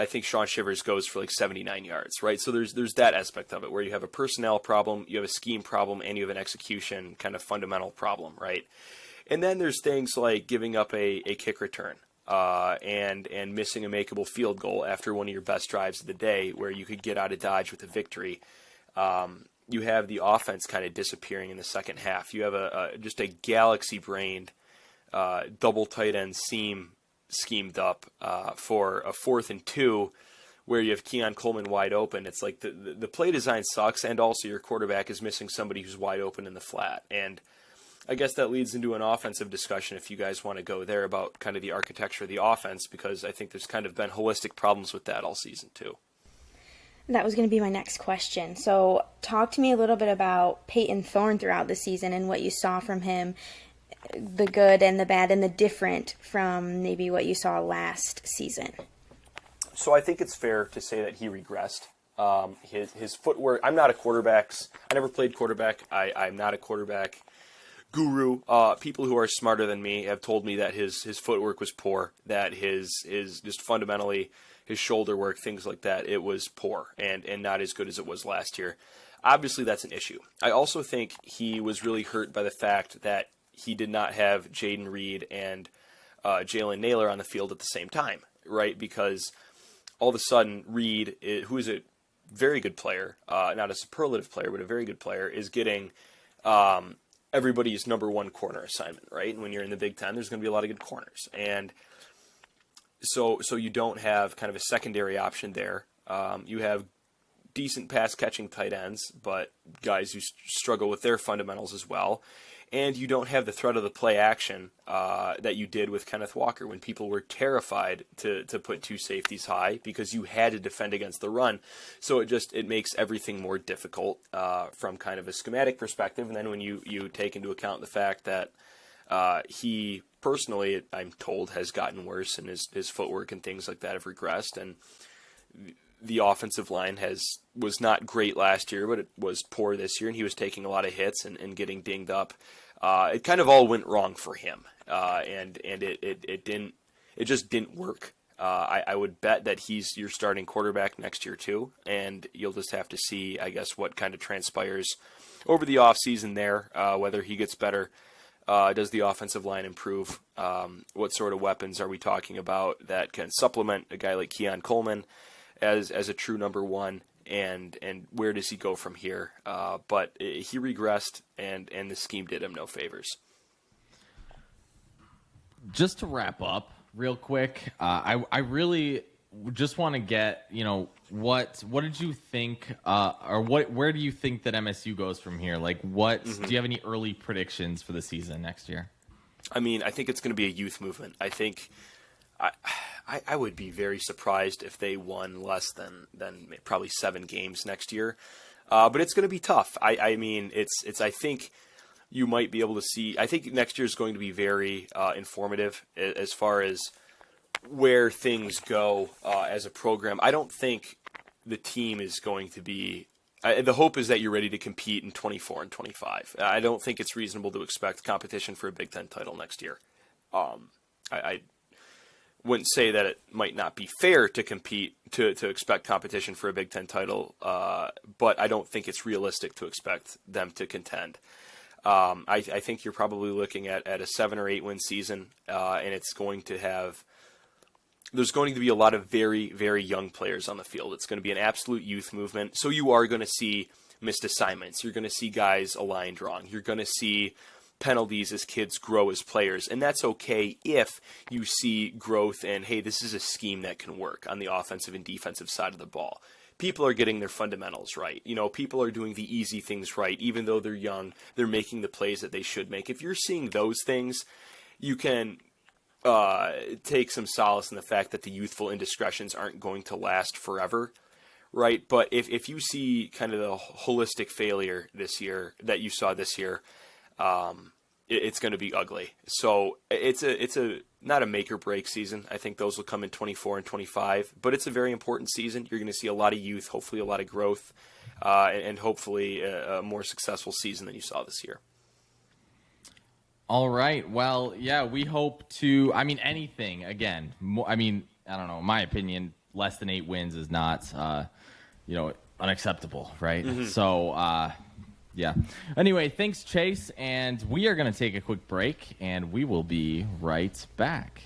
think Sean Shivers goes for like 79 yards, right? So there's that aspect of it where you have a personnel problem, you have a scheme problem, and you have an execution kind of fundamental problem, right? And then there's things like giving up a kick return and missing a makeable field goal after one of your best drives of the day where you could get out of Dodge with a victory. You have the offense kind of disappearing in the second half. You have just a galaxy-brained double tight end seam schemed up for a 4th and 2 where you have Keon Coleman wide open. It's like the play design sucks, and also your quarterback is missing somebody who's wide open in the flat. And I guess that leads into an offensive discussion if you guys want to go there about kind of the architecture of the offense, because I think there's kind of been holistic problems with that all season too. That was going to be my next question. So talk to me a little bit about Payton Thorne throughout the season and what you saw from him, the good and the bad and the different from maybe what you saw last season. So I think it's fair to say that he regressed. His footwork, I never played quarterback. I'm not a quarterback guru. People who are smarter than me have told me that his footwork was poor, that his just fundamentally his shoulder work, things like that, it was poor and not as good as it was last year. Obviously that's an issue. I also think he was really hurt by the fact that he did not have Jaden Reed and Jalen Naylor on the field at the same time, right? Because all of a sudden Reed, who is a very good player, not a superlative player, but a very good player, is getting everybody's number one corner assignment, right? And when you're in the Big Ten, there's going to be a lot of good corners. And so you don't have kind of a secondary option there. You have decent pass-catching tight ends, but guys who struggle with their fundamentals as well. And you don't have the threat of the play action that you did with Kenneth Walker when people were terrified to put two safeties high because you had to defend against the run. So it makes everything more difficult from kind of a schematic perspective. And then when you take into account the fact that he personally, I'm told, has gotten worse and his footwork and things like that have regressed. And the offensive line was not great last year, but it was poor this year, and he was taking a lot of hits and getting dinged up. It kind of all went wrong for him, and it just didn't work. I would bet that he's your starting quarterback next year too, and you'll just have to see, I guess, what kind of transpires over the offseason there, whether he gets better. Does the offensive line improve? What sort of weapons are we talking about that can supplement a guy like Keon Coleman as a true number one, and where does he go from here? But he regressed, and the scheme did him no favors. Just to wrap up real quick, I really just want to get, what did you think, or where do you think that MSU goes from here? Like, do you have any early predictions for the season next year? I mean, I think it's going to be a youth movement. I think I would be very surprised if they won less than probably 7 games next year. But it's going to be tough. I mean, I think you might be able to see, I think next year is going to be very informative as far as where things go as a program. I don't think the team is going to be, the hope is that you're ready to compete in 24 and 25. I don't think it's reasonable to expect competition for a Big Ten title next year. I wouldn't say that it might not be fair to compete, to expect competition for a Big Ten title, but I don't think it's realistic to expect them to contend. I think you're probably looking at a 7 or 8 win season, and there's going to be a lot of very, very young players on the field. It's going to be an absolute youth movement, so you are going to see missed assignments. You're going to see guys aligned wrong. You're going to see penalties as kids grow as players, and that's okay if you see growth and, hey, this is a scheme that can work on the offensive and defensive side of the ball. People are getting their fundamentals right. People are doing the easy things right. Even though they're young, they're making the plays that they should make. If you're seeing those things, you can take some solace in the fact that the youthful indiscretions aren't going to last forever, right? But if you see kind of the holistic failure this year that you saw this year, it's going to be ugly. So it's a not a make or break season. I think those will come in 24 and 25, but it's a very important season. You're going to see a lot of youth, hopefully a lot of growth. and hopefully a more successful season than you saw this year. All right. Well, yeah, we hope to. I mean, anything again. I don't know. In my opinion, less than 8 wins is not, unacceptable, right? Mm-hmm. So, yeah. Anyway, thanks, Chase, and we are going to take a quick break, and we will be right back.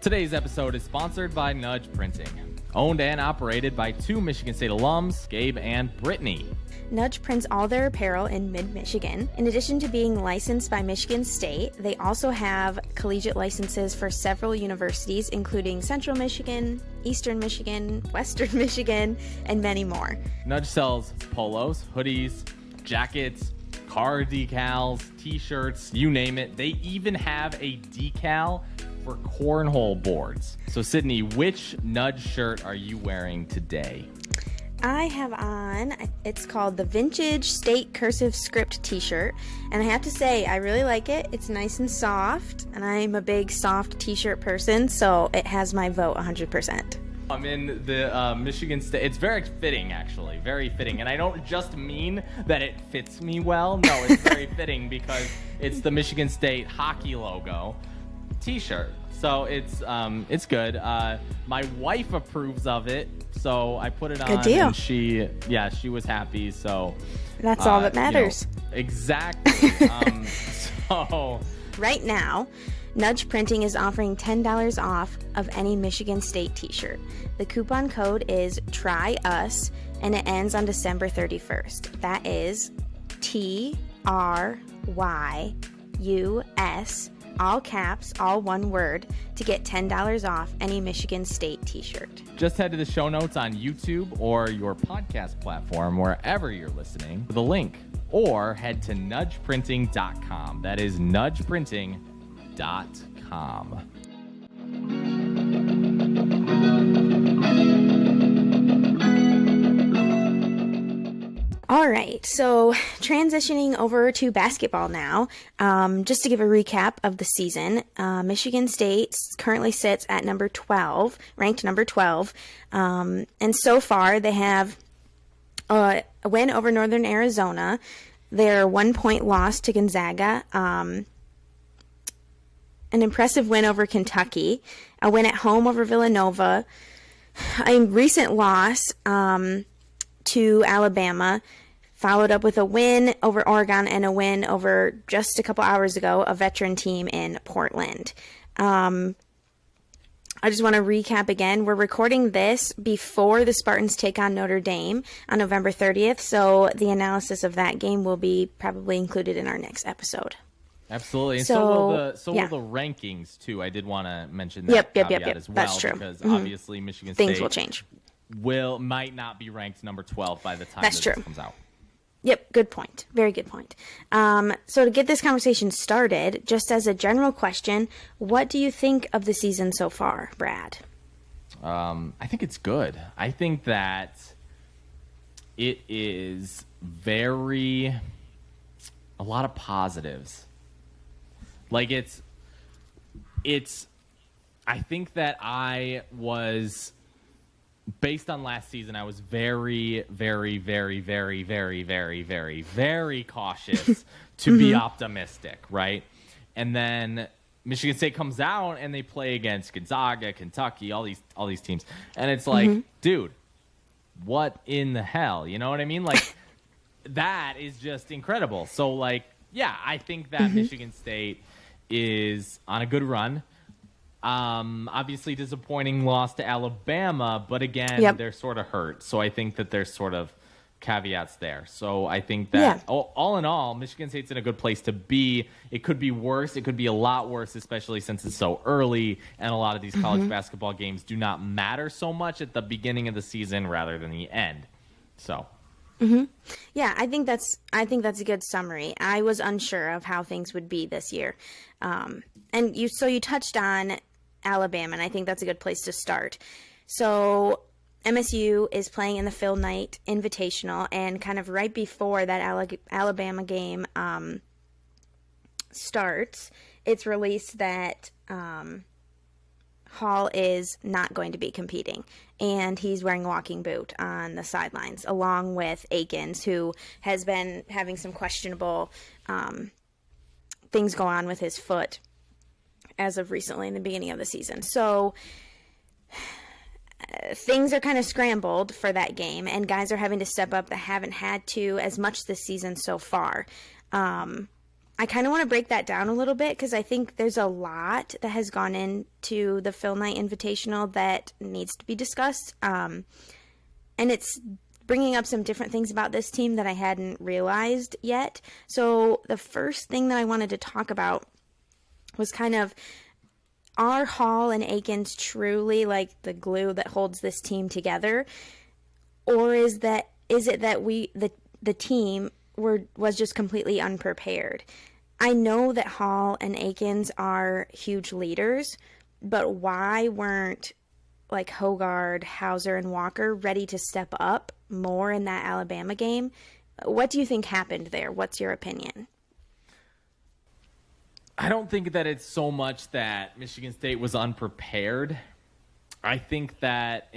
Today's episode is sponsored by Nudge Printing, owned and operated by 2 Michigan State alums, Gabe and Brittany. Nudge prints all their apparel in mid-Michigan. In addition to being licensed by Michigan State, they also have collegiate licenses for several universities, including Central Michigan, Eastern Michigan, Western Michigan, and many more. Nudge sells polos, hoodies, jackets, car decals, t-shirts, you name it. They even have a decal for cornhole boards. So, Sydney, which Nudge shirt are you wearing today? I have on, it's called the Vintage State Cursive Script t-shirt, and I have to say, I really like it. It's nice and soft, and I'm a big soft t-shirt person, so it has my vote 100%. I'm in the Michigan State. It's very fitting, actually. Very fitting. And I don't just mean that it fits me well. No, it's very fitting because it's the Michigan State hockey logo t-shirt. So it's good. My wife approves of it, so I put it on. Good deal. And she was happy. So that's all that matters. Exactly. So right now, Nudge Printing is offering $10 off of any Michigan State t-shirt. The coupon code is TRYUS, and it ends on December 31st. That is TRYUS, all caps, all one word, to get $10 off any Michigan State t-shirt. Just head to the show notes on YouTube or your podcast platform, wherever you're listening, for the link. Or head to nudgeprinting.com. That is nudgeprinting.com. All right, so transitioning over to basketball now. Just to give a recap of the season, Michigan State currently sits at number 12, ranked number 12. And so far, they have a win over Northern Arizona, their 1-point loss to Gonzaga, an impressive win over Kentucky, a win at home over Villanova, a recent loss to Alabama, followed up with a win over Oregon and a win over, just a couple hours ago, a veteran team in Portland. I just want to recap again. We're recording this before the Spartans take on Notre Dame on November 30th, so the analysis of that game will be probably included in our next episode. Absolutely. And so will the rankings, too. I did want to mention that caveat as well. That's true. Because obviously Michigan State things will change. Might not be ranked number 12 by the time this comes out. Yep, good point. Very good point. So to get this conversation started, just as a general question, what do you think of the season so far, Brad? I think it's good. I think that it is a lot of positives. Like I think that based on last season, I was very, very, very, very, very, very, very, very cautious to be optimistic, right? And then Michigan State comes out and they play against Gonzaga, Kentucky, all these teams, and it's like, dude, what in the hell? You know what I mean? Like, that is just incredible. So, like, yeah, I think that Michigan State is on a good run. Obviously disappointing loss to Alabama, but again, they're sort of hurt. So I think that there's sort of caveats there. So I think that all in all, Michigan State's in a good place to be. It could be worse. It could be a lot worse, especially since it's so early and a lot of these college basketball games do not matter so much at the beginning of the season rather than the end. So. Yeah, I think that's a good summary. I was unsure of how things would be this year. And you touched on Alabama, and I think that's a good place to start. So MSU is playing in the Phil Knight Invitational, and kind of right before that Alabama game, starts, it's released that Hall is not going to be competing, and he's wearing a walking boot on the sidelines, along with Akins, who has been having some questionable things go on with his foot as of recently in the beginning of the season. So things are kind of scrambled for that game, and guys are having to step up that haven't had to as much this season so far. I kind of want to break that down a little bit because I think there's a lot that has gone into the Phil Knight Invitational that needs to be discussed. And it's bringing up some different things about this team that I hadn't realized yet. So the first thing that I wanted to talk about was kind of, are Hall and Akins truly like the glue that holds this team together? Or is it that the team was just completely unprepared? I know that Hall and Akins are huge leaders, but why weren't like Hogard, Hauser, and Walker ready to step up more in that Alabama game? What do you think happened there? What's your opinion? I don't think that it's so much that Michigan State was unprepared. I think that,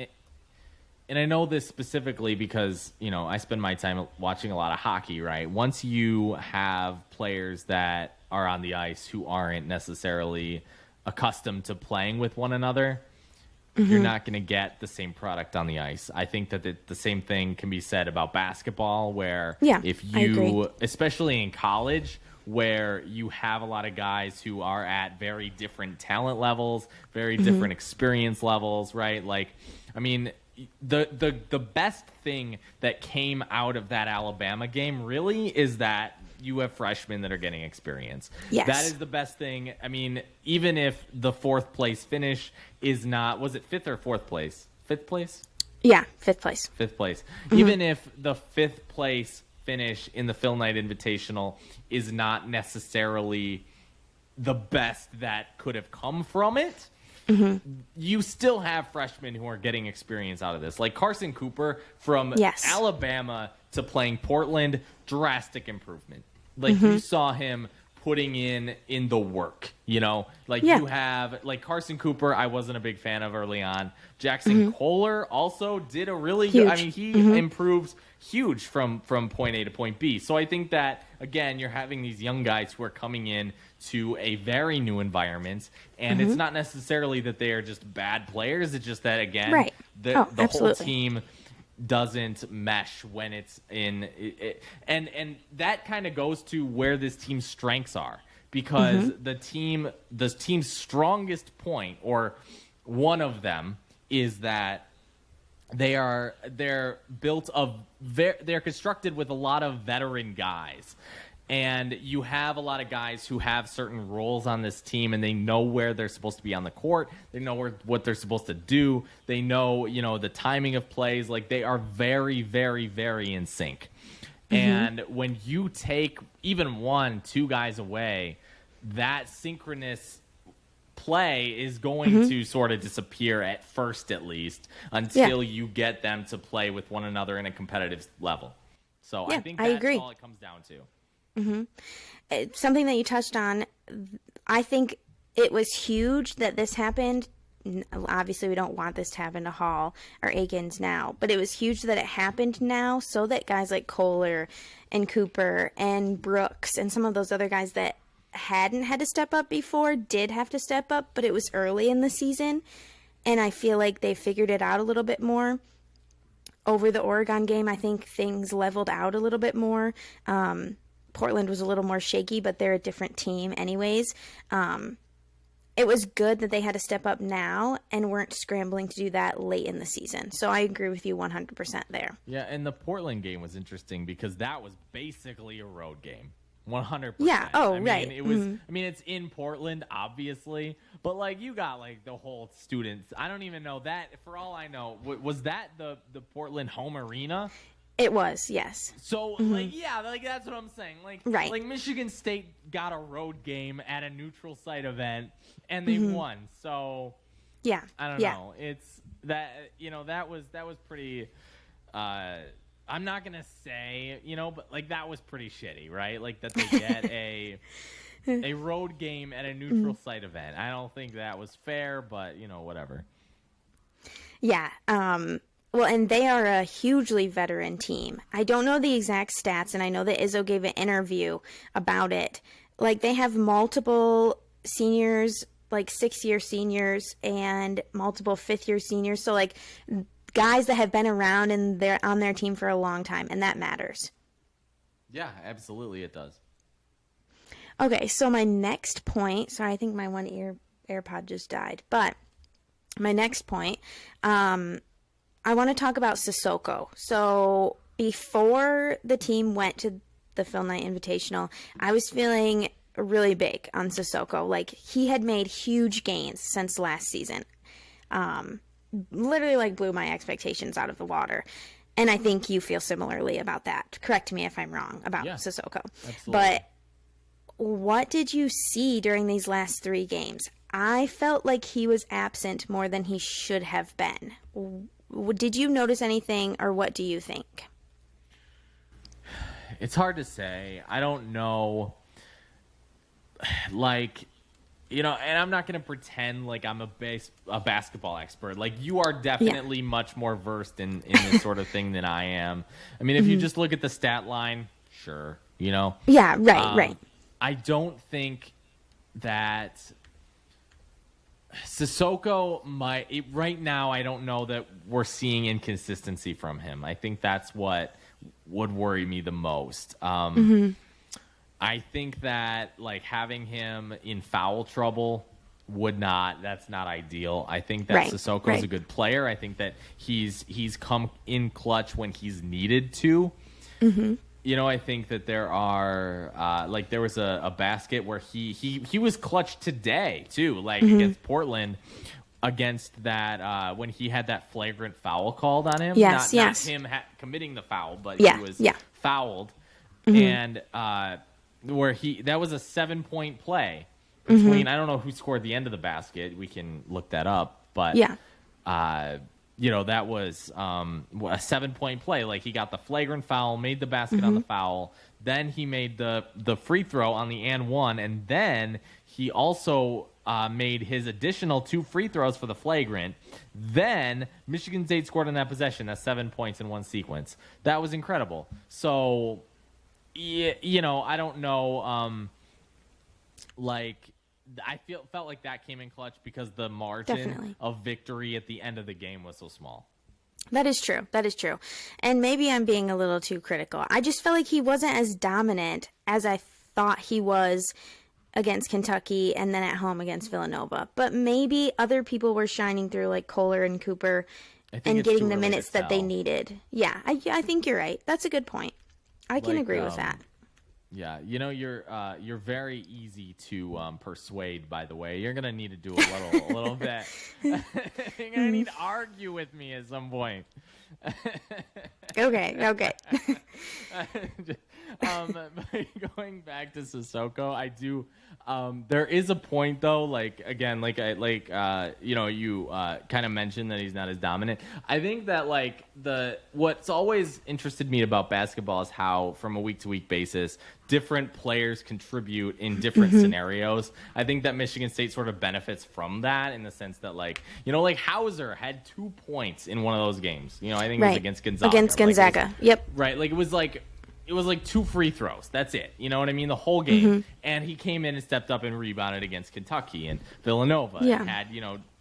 and I know this specifically because, I spend my time watching a lot of hockey, right? Once you have players that are on the ice who aren't necessarily accustomed to playing with one another, you're not going to get the same product on the ice. I think that the same thing can be said about basketball, where if you, especially in college, where you have a lot of guys who are at very different talent levels, very different experience levels, right? Like, I mean, the best thing that came out of that Alabama game really is that you have freshmen that are getting experience. Yes. That is the best thing. I mean, even if the fourth place finish is not, was it fifth or fourth place? Fifth place? Yeah, fifth place. Fifth place. Even if the fifth place finish in the Phil Knight Invitational is not necessarily the best that could have come from it, you still have freshmen who are getting experience out of this. Like Carson Cooper from Alabama to playing Portland, drastic improvement. Like you saw him putting in the work, you have like Carson Cooper, I wasn't a big fan of early on. Jackson Kohler also did a really good, I mean, he improves huge from point A to point B. So I think that, again, you're having these young guys who are coming in to a very new environment, and it's not necessarily that they are just bad players. It's just that, again, the whole team doesn't mesh when it's in it, and that kind of goes to where this team's strengths are, because the team's strongest point, or one of them, is that they're built of they're constructed with a lot of veteran guys. And you have a lot of guys who have certain roles on this team, and they know where they're supposed to be on the court. They know what they're supposed to do. They know, the timing of plays. Like, they are very, very, very in sync. And when you take even 1-2 guys away, that synchronous play is going to sort of disappear at first, at least, until you get them to play with one another in a competitive level. So I think that's all it comes down to. Something that you touched on, I think it was huge that this happened. Obviously, we don't want this to happen to Hall or Akins now, but it was huge that it happened now, so that guys like Kohler and Cooper and Brooks and some of those other guys that hadn't had to step up before did have to step up, but it was early in the season, and I feel like they figured it out a little bit more. Over the Oregon game, I think things leveled out a little bit more. Portland was a little more shaky, but they're a different team anyways. It was good that they had to step up now and weren't scrambling to do that late in the season. So I agree with you 100% there. Yeah, and the Portland game was interesting because that was basically a road game. 100%. Yeah, right. It was, I mean, it's in Portland, obviously, but, like, you got, like, the whole students. I don't even know that. For all I know, was that the Portland home arena? It was, yes. So, that's what I'm saying. Like Michigan State got a road game at a neutral site event, and they won. So, yeah, I don't know. It's that, that was pretty. I'm not gonna say, but like that was pretty shitty, right? Like that they get a road game at a neutral site event. I don't think that was fair, but whatever. Yeah. Well, and they are a hugely veteran team. I don't know the exact stats, and I know that Izzo gave an interview about it. Like, they have multiple seniors, like 6-year seniors, and multiple 5th-year seniors. So, like, guys that have been around and they're on their team for a long time, and that matters. Yeah, absolutely it does. Okay, so my next point, sorry, I think my one AirPod just died, but my next point, I want to talk about Sissoko. So before the team went to the Phil Knight Invitational, I was feeling really big on Sissoko. Like, he had made huge gains since last season. Literally, like, blew my expectations out of the water. And I think you feel similarly about that. Correct me if I'm wrong about Sissoko. Absolutely. But what did you see during these last 3 games? I felt like he was absent more than he should have been. Did you notice anything, or what do you think? It's hard to say. I don't know. Like, and I'm not going to pretend like I'm a basketball expert. Like, you are definitely much more versed in this sort of thing than I am. I mean, if you just look at the stat line, sure, Yeah, right. I don't think that Sissoko right now, I don't know that we're seeing inconsistency from him. I think that's what would worry me the most. I think that, like, having him in foul trouble that's not ideal. I think that Sissoko is a good player. I think that he's come in clutch when he's needed to. I think that there are there was a basket where he was clutch today too, like against Portland, against that when he had that flagrant foul called on him. Not him committing the foul, but he was fouled, and where that was a 7-point play between I don't know who scored the end of the basket. We can look that up, but that was a 7-point play. Like, he got the flagrant foul, made the basket on the foul, then he made the free throw on the and one, and then he also made his additional 2 free throws for the flagrant. Then Michigan State scored on that possession. That's 7 points in one sequence. That was incredible. So, I don't know. I felt like that came in clutch because the margin of victory at the end of the game was so small. That is true. And maybe I'm being a little too critical. I just felt like he wasn't as dominant as I thought he was against Kentucky and then at home against Villanova. But maybe other people were shining through, like Kohler and Cooper, and getting the minutes that they needed. Yeah, I think you're right. That's a good point. I can agree with that. Yeah, you're very easy to persuade. By the way, you're gonna need to do a little bit. You're gonna need to argue with me at some point. Okay. Going back to Sissoko, I do. There is a point though. Like, again, you kind of mentioned that he's not as dominant. I think that what's always interested me about basketball is how, from a week to week basis, different players contribute in different scenarios. I think that Michigan State sort of benefits from that in the sense that, Hauser had 2 points in one of those games. I think it was against Gonzaga. Yep. Right. It was like 2 free throws. That's it. You know what I mean? The whole game. And he came in and stepped up and rebounded against Kentucky and Villanova. Yeah. And had,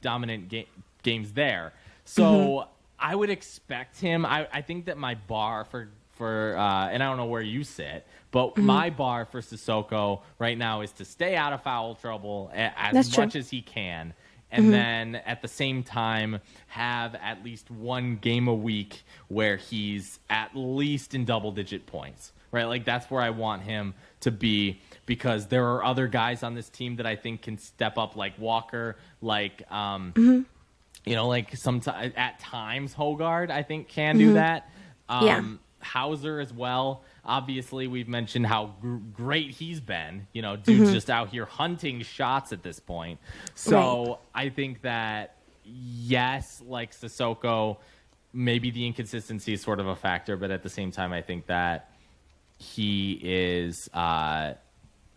dominant games there. So I would expect him. I think that my bar for and I don't know where you sit, but my bar for Sissoko right now is to stay out of foul trouble as much as he can. And then at the same time have at least one game a week where he's at least in double-digit points, right? Like, that's where I want him to be, because there are other guys on this team that I think can step up, like Walker, like sometimes at times Hogard, I think, can do that. Hauser as well. Obviously, we've mentioned how great he's been. Dude's just out here hunting shots at this point. So I think that, yes, like Sissoko, maybe the inconsistency is sort of a factor, but at the same time, I think that he is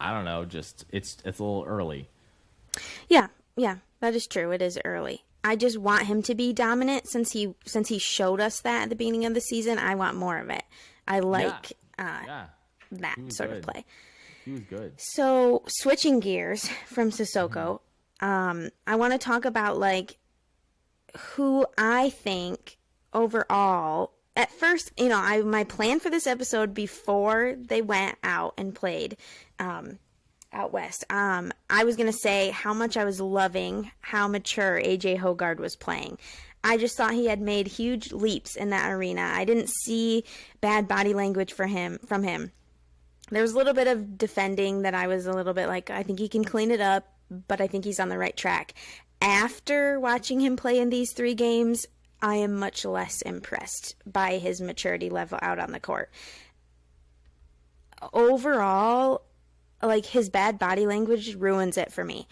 I don't know, just it's a little early. Yeah, that is true. It is early. I just want him to be dominant since he showed us that at the beginning of the season. I want more of it. I like that sort of play. He was good. So switching gears from Sissoko, I want to talk about like who I think overall. At first, my plan for this episode before they went out and played out west, I was going to say how much I was loving how mature AJ Hoggard was playing. I just thought he had made huge leaps in that arena. I didn't see bad body language from him. There was a little bit of defending that I was a little bit like, I think he can clean it up, but I think he's on the right track. After watching him play in these 3 games, I am much less impressed by his maturity level out on the court. Overall, like, his bad body language ruins it for me.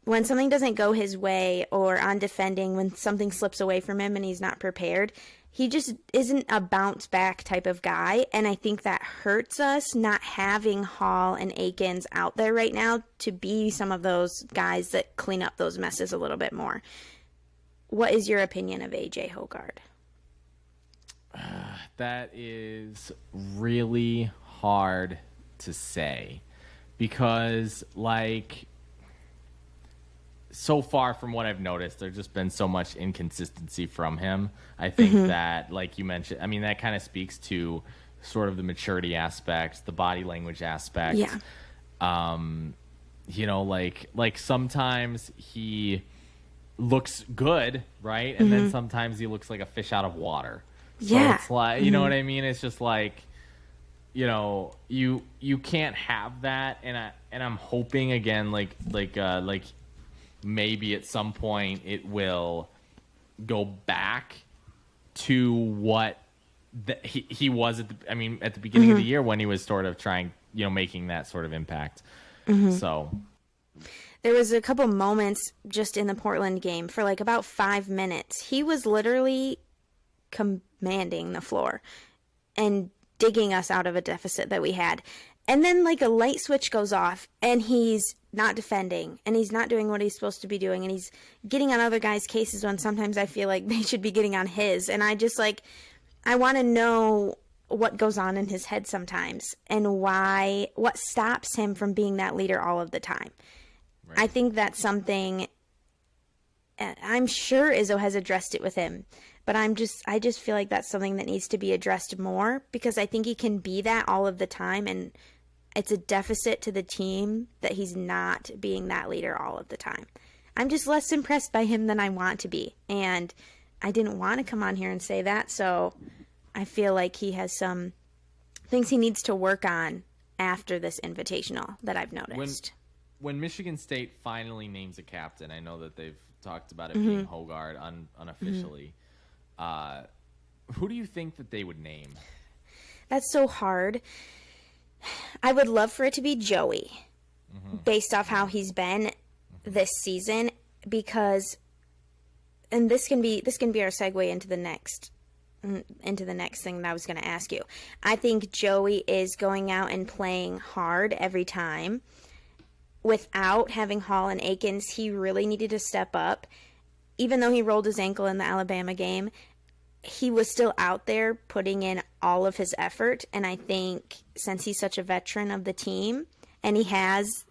When something doesn't go his way, or on defending, when something slips away from him and he's not prepared, he just isn't a bounce back type of guy. And I think that hurts us not having Hall and Akins out there right now to be some of those guys that clean up those messes a little bit more. What is your opinion of AJ Hoggard? That is really hard to say because, like, so far from what I've noticed, there's just been so much inconsistency from him. I think that, like you mentioned, I mean, that kind of speaks to sort of the maturity aspect, the body language aspect. Yeah. Like sometimes he looks good, right? And then sometimes he looks like a fish out of water. So Yeah. it's like, you know what I mean? It's just like, you can't have that. And I'm hoping again, like maybe at some point it will go back to what he was at the beginning of the year when he was sort of trying, making that sort of impact. So there was a couple moments just in the Portland game for like about 5 minutes. He was literally commanding the floor and digging us out of a deficit that we had. And then like a light switch goes off and he's not defending and he's not doing what he's supposed to be doing and he's getting on other guys' cases when sometimes I feel like they should be getting on his. And I just I want to know what goes on in his head sometimes and what stops him from being that leader all of the time. Right. I think that's something, I'm sure Izzo has addressed it with him, but I just feel like that's something that needs to be addressed more because I think he can be that all of the time and it's a deficit to the team that he's not being that leader all of the time. I'm just less impressed by him than I want to be. And I didn't want to come on here and say that, so I feel like he has some things he needs to work on after this invitational that I've noticed. When Michigan State finally names a captain, I know that they've talked about it being Hoggard unofficially. Who do you think that they would name? That's so hard. I would love for it to be Joey, based off how he's been this season, because, and this can be our segue into the next thing that I was going to ask you. I think Joey is going out and playing hard every time. Without having Hall and Akins, he really needed to step up. Even though he rolled his ankle in the Alabama game, he was still out there putting in all of his effort. And I think since he's such a veteran of the team and he has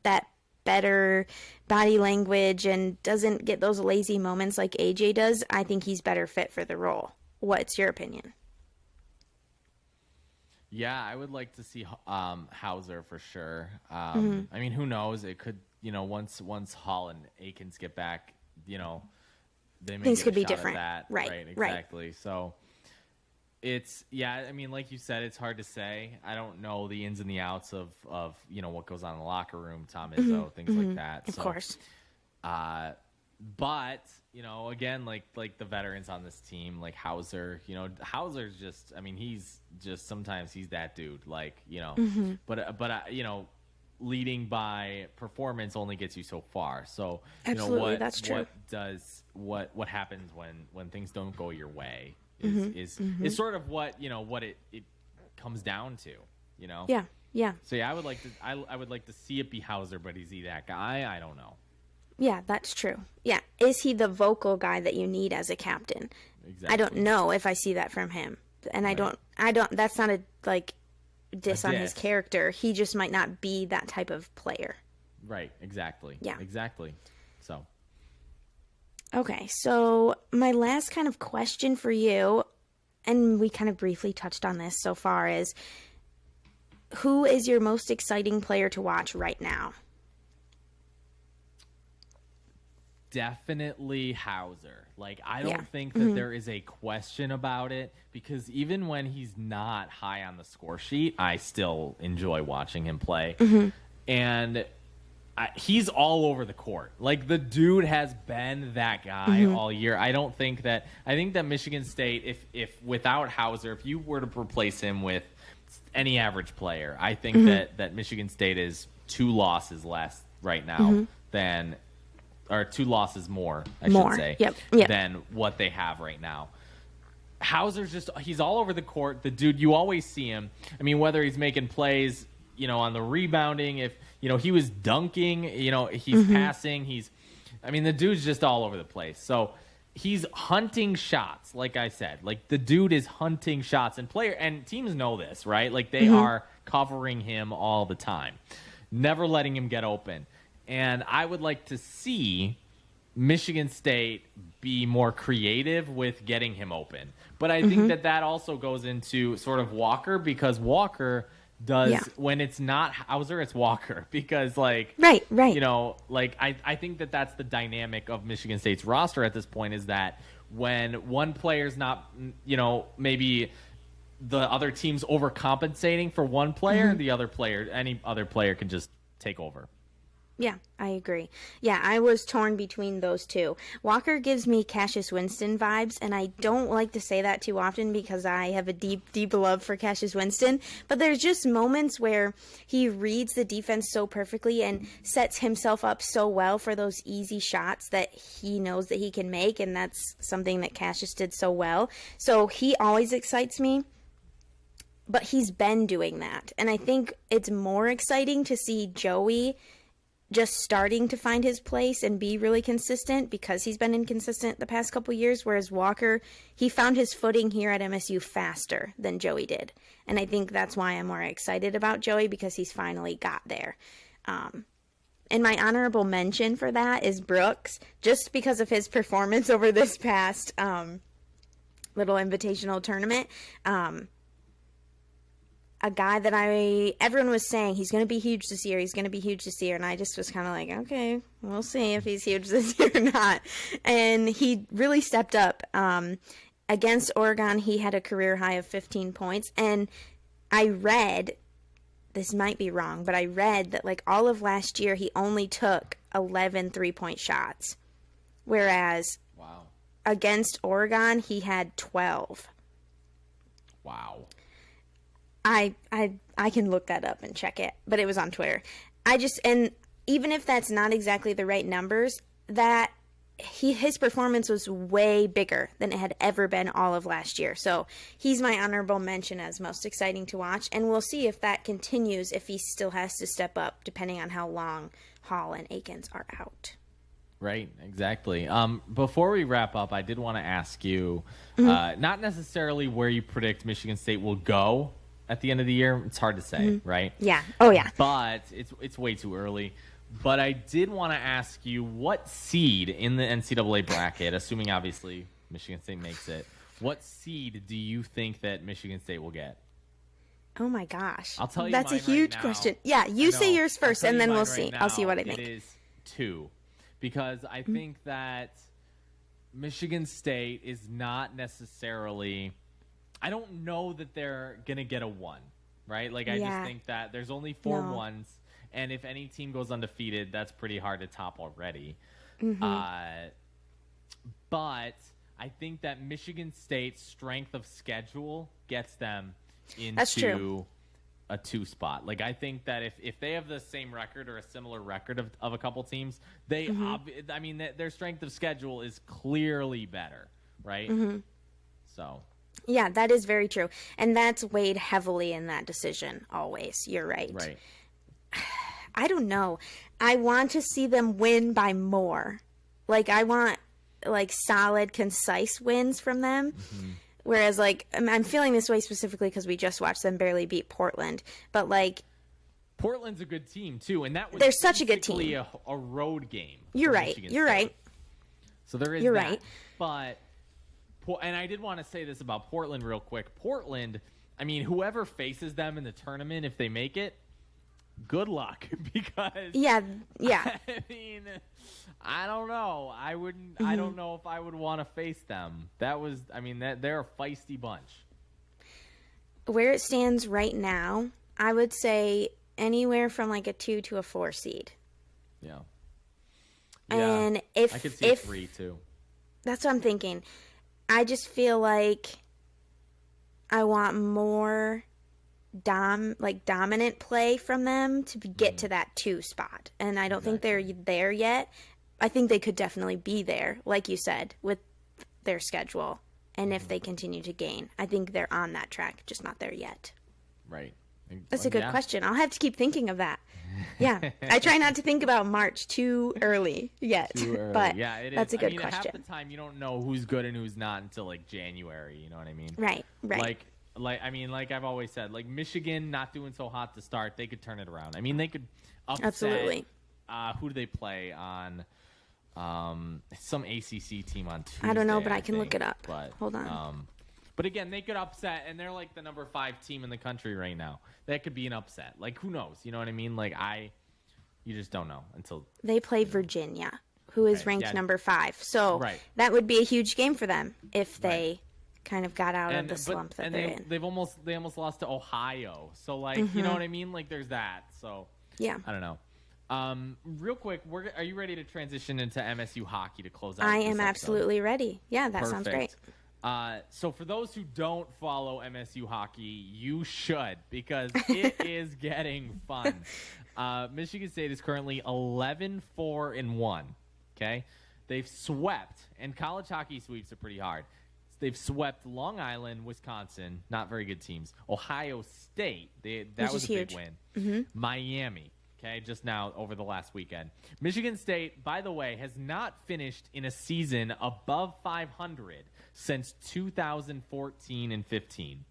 that better body language and doesn't get those lazy moments like AJ does, I think he's better fit for the role. What's your opinion? Yeah, I would like to see Hauser for sure. I mean, who knows? It could, once Hall and Akins get back, they may things get could a be shot different. at that. Right, exactly. Right. So it's, I mean, like you said, it's hard to say. I don't know the ins and the outs of what goes on in the locker room, Tom Izzo, things like that. Of course. But, again, like the veterans on this team, like Hauser, Hauser's just, I mean, he's just, sometimes he's that dude, but leading by performance only gets you so far. So, absolutely, that's true. What happens when things don't go your way is sort of what it comes down to, Yeah. Yeah. So yeah, I would like to see it be Hauser, but is he that guy? I don't know. Yeah, that's true. Yeah. Is he the vocal guy that you need as a captain? Exactly. I don't know if I see that from him. And I don't, that's not a, like, diss on his character. He just might not be that type of player. Right. Exactly. Yeah. Exactly. So. Okay. So my last kind of question for you, and we kind of briefly touched on this so far, is who is your most exciting player to watch right now? Definitely Hauser. Like, I don't think that there is a question about it, because even when he's not high on the score sheet, I still enjoy watching him play. And he's all over the court. Like, the dude has been that guy all year. I think that Michigan State, if without Hauser, if you were to replace him with any average player, I think that Michigan State is 2 losses less right now than, or 2 losses more, I should say, than what they have right now. Hauser's he's all over the court. The dude, you always see him. I mean, whether he's making plays, on the rebounding, if, he was dunking, he's passing, the dude's just all over the place. So he's hunting shots, like I said. Like, the dude is hunting shots, and teams know this, right? Like, they are covering him all the time, never letting him get open. And I would like to see Michigan State be more creative with getting him open. But I think that also goes into sort of Walker, because Walker does, when it's not Hauser, it's Walker. Because, like, right. I think that's the dynamic of Michigan State's roster at this point, is that when one player's not, maybe the other team's overcompensating for one player, any other player can just take over. Yeah, I agree. Yeah, I was torn between those two. Walker gives me Cassius Winston vibes, and I don't like to say that too often because I have a deep, deep love for Cassius Winston. But there's just moments where he reads the defense so perfectly and sets himself up so well for those easy shots that he knows that he can make, and that's something that Cassius did so well. So he always excites me. But he's been doing that. And I think it's more exciting to see Joey just starting to find his place and be really consistent, because he's been inconsistent the past couple years, whereas Walker, he found his footing here at MSU faster than Joey did. And I think that's why I'm more excited about Joey, because he's finally got there. And my honorable mention for that is Brooks, just because of his performance over this past little invitational tournament. A guy that everyone was saying he's going to be huge this year. And I just was kind of like, okay, we'll see if he's huge this year or not. And he really stepped up. Against Oregon, he had a career high of 15 points. And I read, this might be wrong, but I read that like all of last year, he only took 11 3-point shots. Whereas against Oregon, he had 12. Wow. I can look that up and check it, but it was on Twitter. And even if that's not exactly the right numbers, that his performance was way bigger than it had ever been all of last year. So he's my honorable mention as most exciting to watch, and we'll see if that continues, if he still has to step up, depending on how long Hall and Akins are out. Right, exactly. Before we wrap up, I did want to ask you, not necessarily where you predict Michigan State will go at the end of the year. It's hard to say, right? Yeah. Oh, yeah. But it's way too early. But I did want to ask you, what seed in the NCAA bracket, assuming obviously Michigan State makes it, what seed do you think that Michigan State will get? Oh my gosh. I'll tell you. That's a huge question. Yeah, you say yours first, and then we'll see. I'll see what I think. It is 2, because I think that Michigan State is not necessarily. I don't know that they're going to get a 1, right? Like, I just think that there's only 4 ones, and if any team goes undefeated, that's pretty hard to top already. But I think that Michigan State's strength of schedule gets them into a 2 spot. Like, I think that if they have the same record or a similar record of a couple teams, their strength of schedule is clearly better, right? So Yeah, that is very true. And that's weighed heavily in that decision always. You're right. Right. I don't know. I want to see them win by more. Like, I want, like, solid, concise wins from them. Mm-hmm. Whereas, like, I'm feeling this way specifically because we just watched them barely beat Portland. But, like... Portland's a good team, too. And that was they're such a good team. A road game. You're right. You're right. So there is You're that. right. But... And I did want to say this about Portland real quick. Portland, I mean, whoever faces them in the tournament, if they make it, good luck. Because yeah. I mean, I don't know. I wouldn't. Mm-hmm. I don't know if I would want to face them. They're a feisty bunch. Where it stands right now, I would say anywhere from like a 2 to a 4 seed. Yeah. And if I could see a 3 too. That's what I'm thinking. I just feel like I want more dominant play from them to get to that 2 spot. And I don't think they're there yet. I think they could definitely be there, like you said, with their schedule. And if they continue to gain, I think they're on that track, just not there yet. Right. That's a good question. I'll have to keep thinking of that. Yeah. I try not to think about March too early yet. Too early. But yeah, it is. That's a good question. Half the time you don't know who's good and who's not until like January, you know what I mean? Right. Like I've always said, like Michigan not doing so hot to start, they could turn it around. I mean, they could upset. Absolutely. Who do they play on? Some ACC team on Tuesday. I don't know, but I can look it up. But, hold on. But again, they could upset, and they're like the number 5 team in the country right now. That could be an upset. Like, who knows? You know what I mean? Like, you just don't know until they play Virginia, who is ranked number 5. So that would be a huge game for them if they kind of got out of the slump that they're in. They almost lost to Ohio. So like, you know what I mean? Like, there's that. So yeah, I don't know. Real quick, are you ready to transition into MSU hockey to close out? I am absolutely ready. Yeah, that sounds great. So for those who don't follow MSU hockey, you should, because it is getting fun. Michigan State is currently 11-4-1. Okay, they've swept, and college hockey sweeps are pretty hard. They've swept Long Island, Wisconsin, not very good teams. Ohio State, that was a big win. Mm-hmm. Miami. Okay, just now over the last weekend. Michigan State, by the way, has not finished in a season above 500 since 2014 and 15.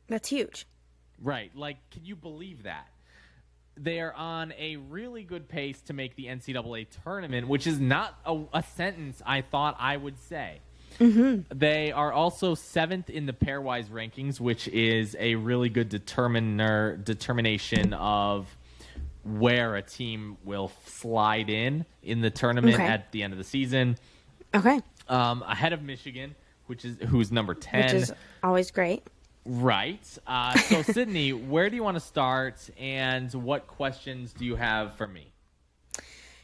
That's huge. Right. Like, can you believe that? They are on a really good pace to make the NCAA tournament, which is not a sentence I thought I would say. Mm-hmm. They are also 7th in the pairwise rankings, which is a really good determination of where a team will slide in the tournament at the end of the season. Okay. Ahead of Michigan, who's number 10. Which is always great. Right. So, Sydney, where do you want to start, and what questions do you have for me?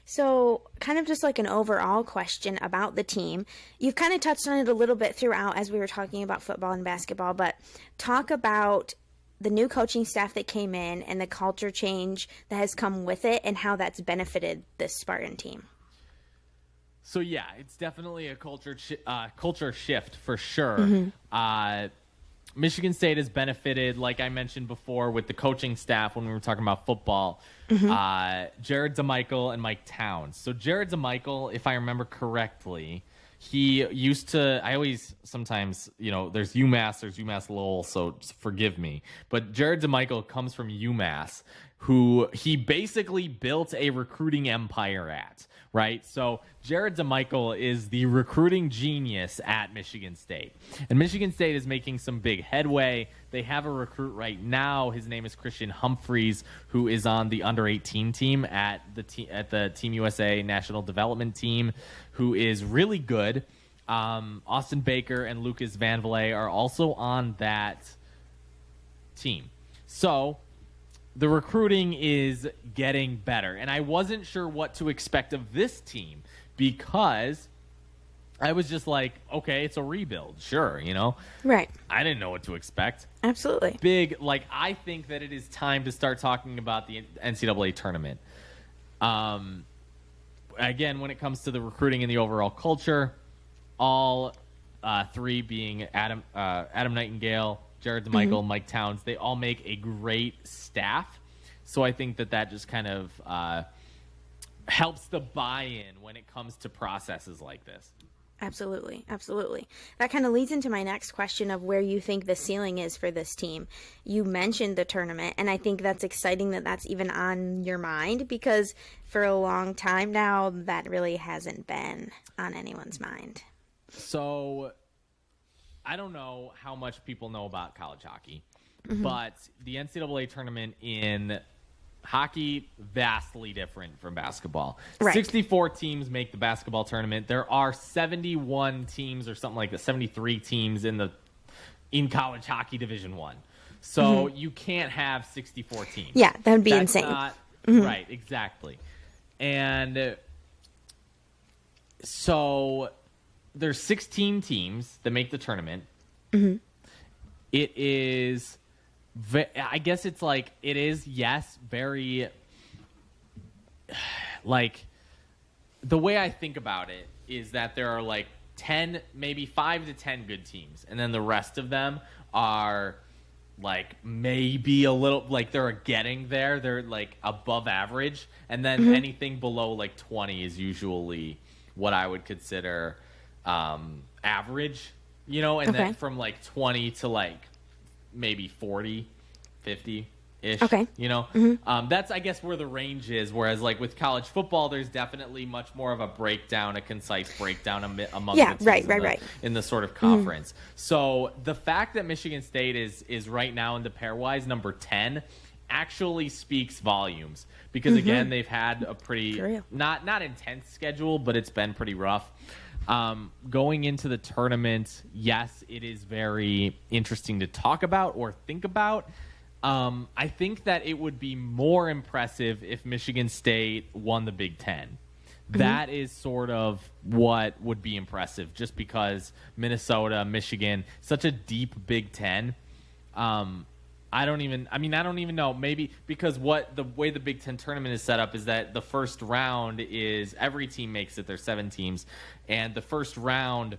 So, kind of just like an overall question about the team. You've kind of touched on it a little bit throughout as we were talking about football and basketball, but talk about the new coaching staff that came in and the culture change that has come with it and how that's benefited this Spartan team. So, yeah, it's definitely a culture shift for sure. Mm-hmm. Michigan State has benefited, like I mentioned before, with the coaching staff when we were talking about football. Mm-hmm. Jared DeMichael and Mike Towns. So Jared DeMichael, if I remember correctly, he used to – I always sometimes – there's UMass Lowell, so forgive me. But Jared DeMichael comes from UMass, who he basically built a recruiting empire at. Right? So Jared DeMichael is the recruiting genius at Michigan State. And Michigan State is making some big headway. They have a recruit right now. His name is Christian Humphreys, who is on the under-18 team at the Team USA National Development Team, who is really good. Austin Baker and Lucas Van Vliet are also on that team. So the recruiting is getting better, and I wasn't sure what to expect of this team because I was just like, okay, it's a rebuild, sure, Right. I didn't know what to expect. Absolutely. I think that it is time to start talking about the NCAA tournament. Again, when it comes to the recruiting and the overall culture, all three being Adam Nightingale, Jared DeMichael, Mike Towns. They all make a great staff. So I think that just kind of helps the buy-in when it comes to processes like this. Absolutely. Absolutely. That kind of leads into my next question of where you think the ceiling is for this team. You mentioned the tournament, and I think that's exciting that that's even on your mind, because for a long time now, that really hasn't been on anyone's mind. So I don't know how much people know about college hockey, but the NCAA tournament in hockey, vastly different from basketball. Right. 64 teams make the basketball tournament. There are 71 teams or something like that, 73 teams in college hockey Division I. So you can't have 64 teams. Yeah, that would be That's insane. Not, Right, exactly. And so there's 16 teams that make the tournament. It is... I guess it's like, it is, yes, very, like, the way I think about it is that there are like 10, maybe 5 to 10 good teams, and then the rest of them are like maybe a little, like they're getting there, they're like above average, and then anything below like 20 is usually what I would consider average, you know, and then from like 20 to like maybe 40, 50-ish, you know? That's, I guess, where the range is, whereas, like, with college football, there's definitely much more of a breakdown, a concise breakdown among the teams in the sort of conference. So the fact that Michigan State is right now in the pairwise number 10 actually speaks volumes, because, again, they've had a pretty, not intense schedule, but it's been pretty rough. Going into the tournament, yes, it is very interesting to talk about or think about. I think that it would be more impressive if Michigan State won the Big Ten. That is sort of what would be impressive, just because Minnesota, Michigan, such a deep Big Ten. I don't even know. Maybe because the way the Big Ten tournament is set up is that the first round is every team makes it. There's 7 teams, and the first round,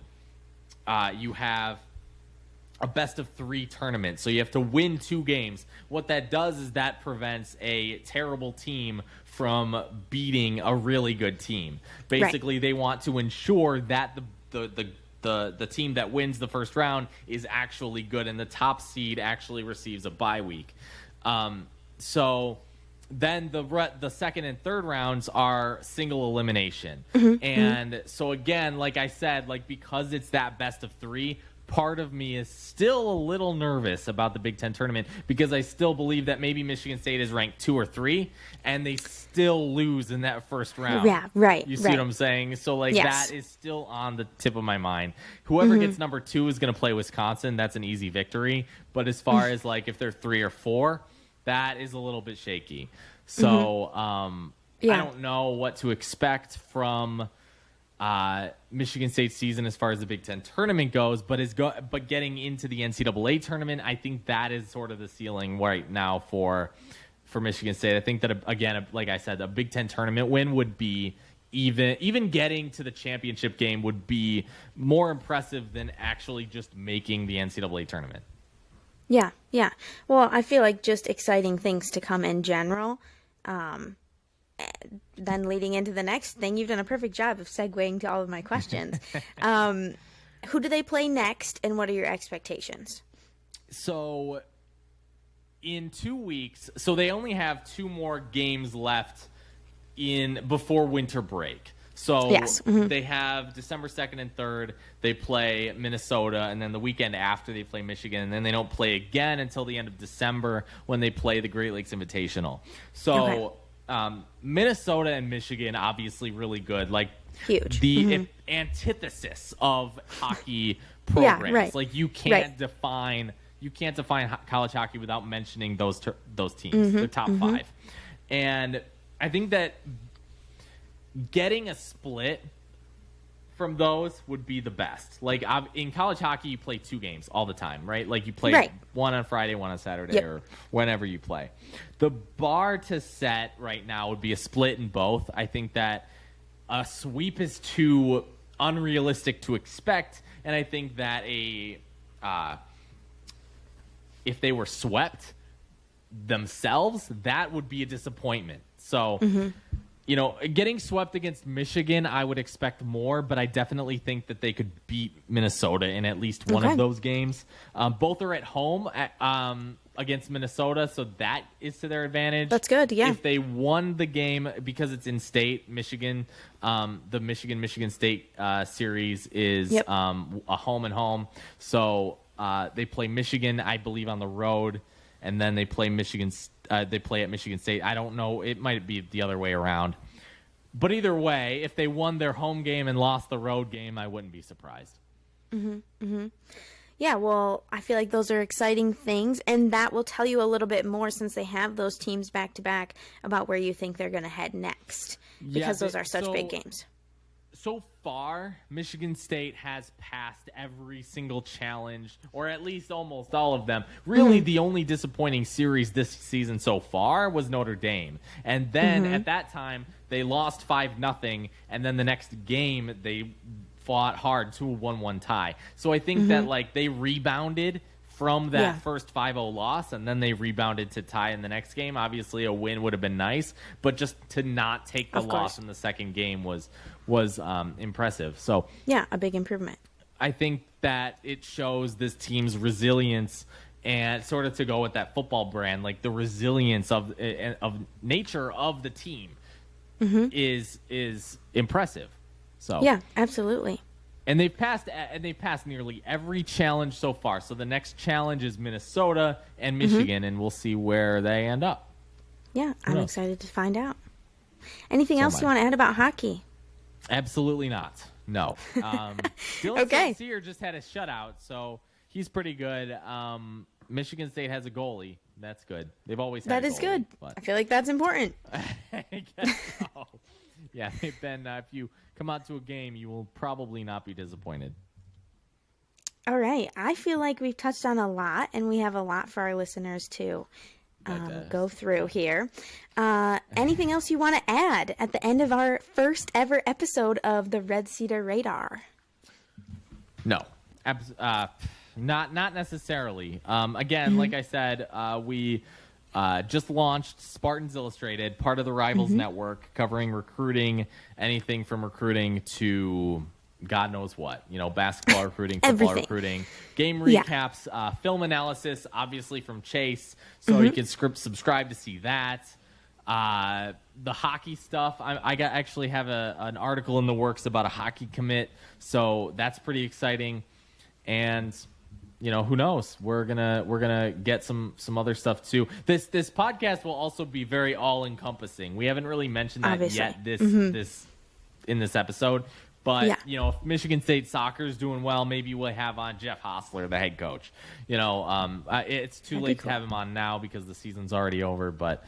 you have a best of 3 tournament. So you have to win 2 games. What that does is that prevents a terrible team from beating a really good team. Basically, they want to ensure that the team that wins the first round is actually good, and the top seed actually receives a bye week. So then the second and third rounds are single elimination. And so again, like I said, like, because it's that best of 3, part of me is still a little nervous about the Big Ten tournament, because I still believe that maybe Michigan State is ranked 2 or 3 and they still lose in that first round. Yeah, right. You see what I'm saying? So, like, that is still on the tip of my mind. Whoever gets number 2 is going to play Wisconsin. That's an easy victory. But as far as, like, if they're 3 or 4, that is a little bit shaky. So, I don't know what to expect from Michigan State's season as far as the Big Ten tournament goes, but getting into the NCAA tournament, I think that is sort of the ceiling right now for Michigan State. I think that, again, like I said, a Big Ten tournament win would be, even getting to the championship game would be more impressive than actually just making the NCAA tournament. Yeah. Well, I feel like just exciting things to come in general. Then leading into the next thing, you've done a perfect job of segueing to all of my questions. Who do they play next, and what are your expectations? So in 2 weeks, so they only have 2 more games left before winter break. So they have December 2nd and 3rd, they play Minnesota, and then the weekend after they play Michigan, and then they don't play again until the end of December when they play the Great Lakes Invitational. So Minnesota and Michigan, obviously really good, like huge, the antithesis of hockey programs. Yeah, right. Like, you can't define college hockey without mentioning those teams, the top 5. And I think that getting a split from those would be the best. Like, in college hockey, you play 2 games all the time, right? Like, you play one on Friday, one on Saturday, or whenever you play. The bar to set right now would be a split in both. I think that a sweep is too unrealistic to expect. And I think that if they were swept themselves, that would be a disappointment. So, getting swept against Michigan, I would expect more, but I definitely think that they could beat Minnesota in at least one of those games. Both are at home against Minnesota, so that is to their advantage. That's good, yeah. If they won the game, because it's in state, Michigan, the Michigan State series is a home and home. So they play Michigan, I believe, on the road, and then they play they play at Michigan State. I don't know. It might be the other way around. But either way, if they won their home game and lost the road game, I wouldn't be surprised. Yeah, well, I feel like those are exciting things, and that will tell you a little bit more, since they have those teams back-to-back, about where you think they're going to head next, because those are such big games. So far, Michigan State has passed every single challenge, or at least almost all of them. Really, the only disappointing series this season so far was Notre Dame. And then at that time, they lost 5-0, and then the next game they fought hard to a 1-1 tie. So I think that they rebounded from that first 5-0 loss, and then they rebounded to tie in the next game. Obviously, a win would have been nice, but just to not take the loss in the second game was impressive. So yeah, a big improvement. I think that it shows this team's resilience, and sort of to go with that football brand, like the resilience of nature of the team is impressive. So yeah, absolutely. And they've passed nearly every challenge so far. So the next challenge is Minnesota and Michigan, and we'll see where they end up. Yeah, I'm excited to find out. Anything else you want to add about hockey? Absolutely not. No. Dylan St. Cyr just had a shutout, so he's pretty good. Michigan State has a goalie. That's good. They've always had that is good. But I feel like that's important. I guess so. Yeah, they've been. If you come out to a game, you will probably not be disappointed. All right. I feel like we've touched on a lot, and we have a lot for our listeners to go through here. Anything else you want to add at the end of our first ever episode of the Red Cedar Radar? No. Not necessarily. Again, like I said, we just launched Spartans Illustrated, part of the Rivals Network, covering recruiting, anything from recruiting to God knows what. Basketball recruiting, football recruiting, game recaps, film analysis, obviously from Chase, so you can subscribe to see that. The hockey stuff, I actually have an article in the works about a hockey commit, so that's pretty exciting. And who knows? We're gonna get some other stuff too. This podcast will also be very all encompassing. We haven't really mentioned that yet this in this episode. But if Michigan State soccer is doing well, maybe we'll have on Jeff Hostler, the head coach. It's too late to have him on now because the season's already over. But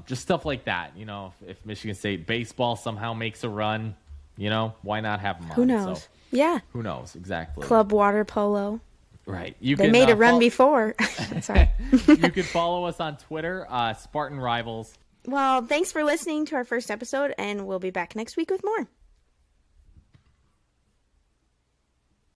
just stuff like that. If Michigan State baseball somehow makes a run, why not have him on? Who knows? So, yeah. Who knows? Exactly. Club water polo. Right. They made a run before. Sorry. You can follow us on Twitter, Spartan Rivals. Well, thanks for listening to our first episode, and we'll be back next week with more.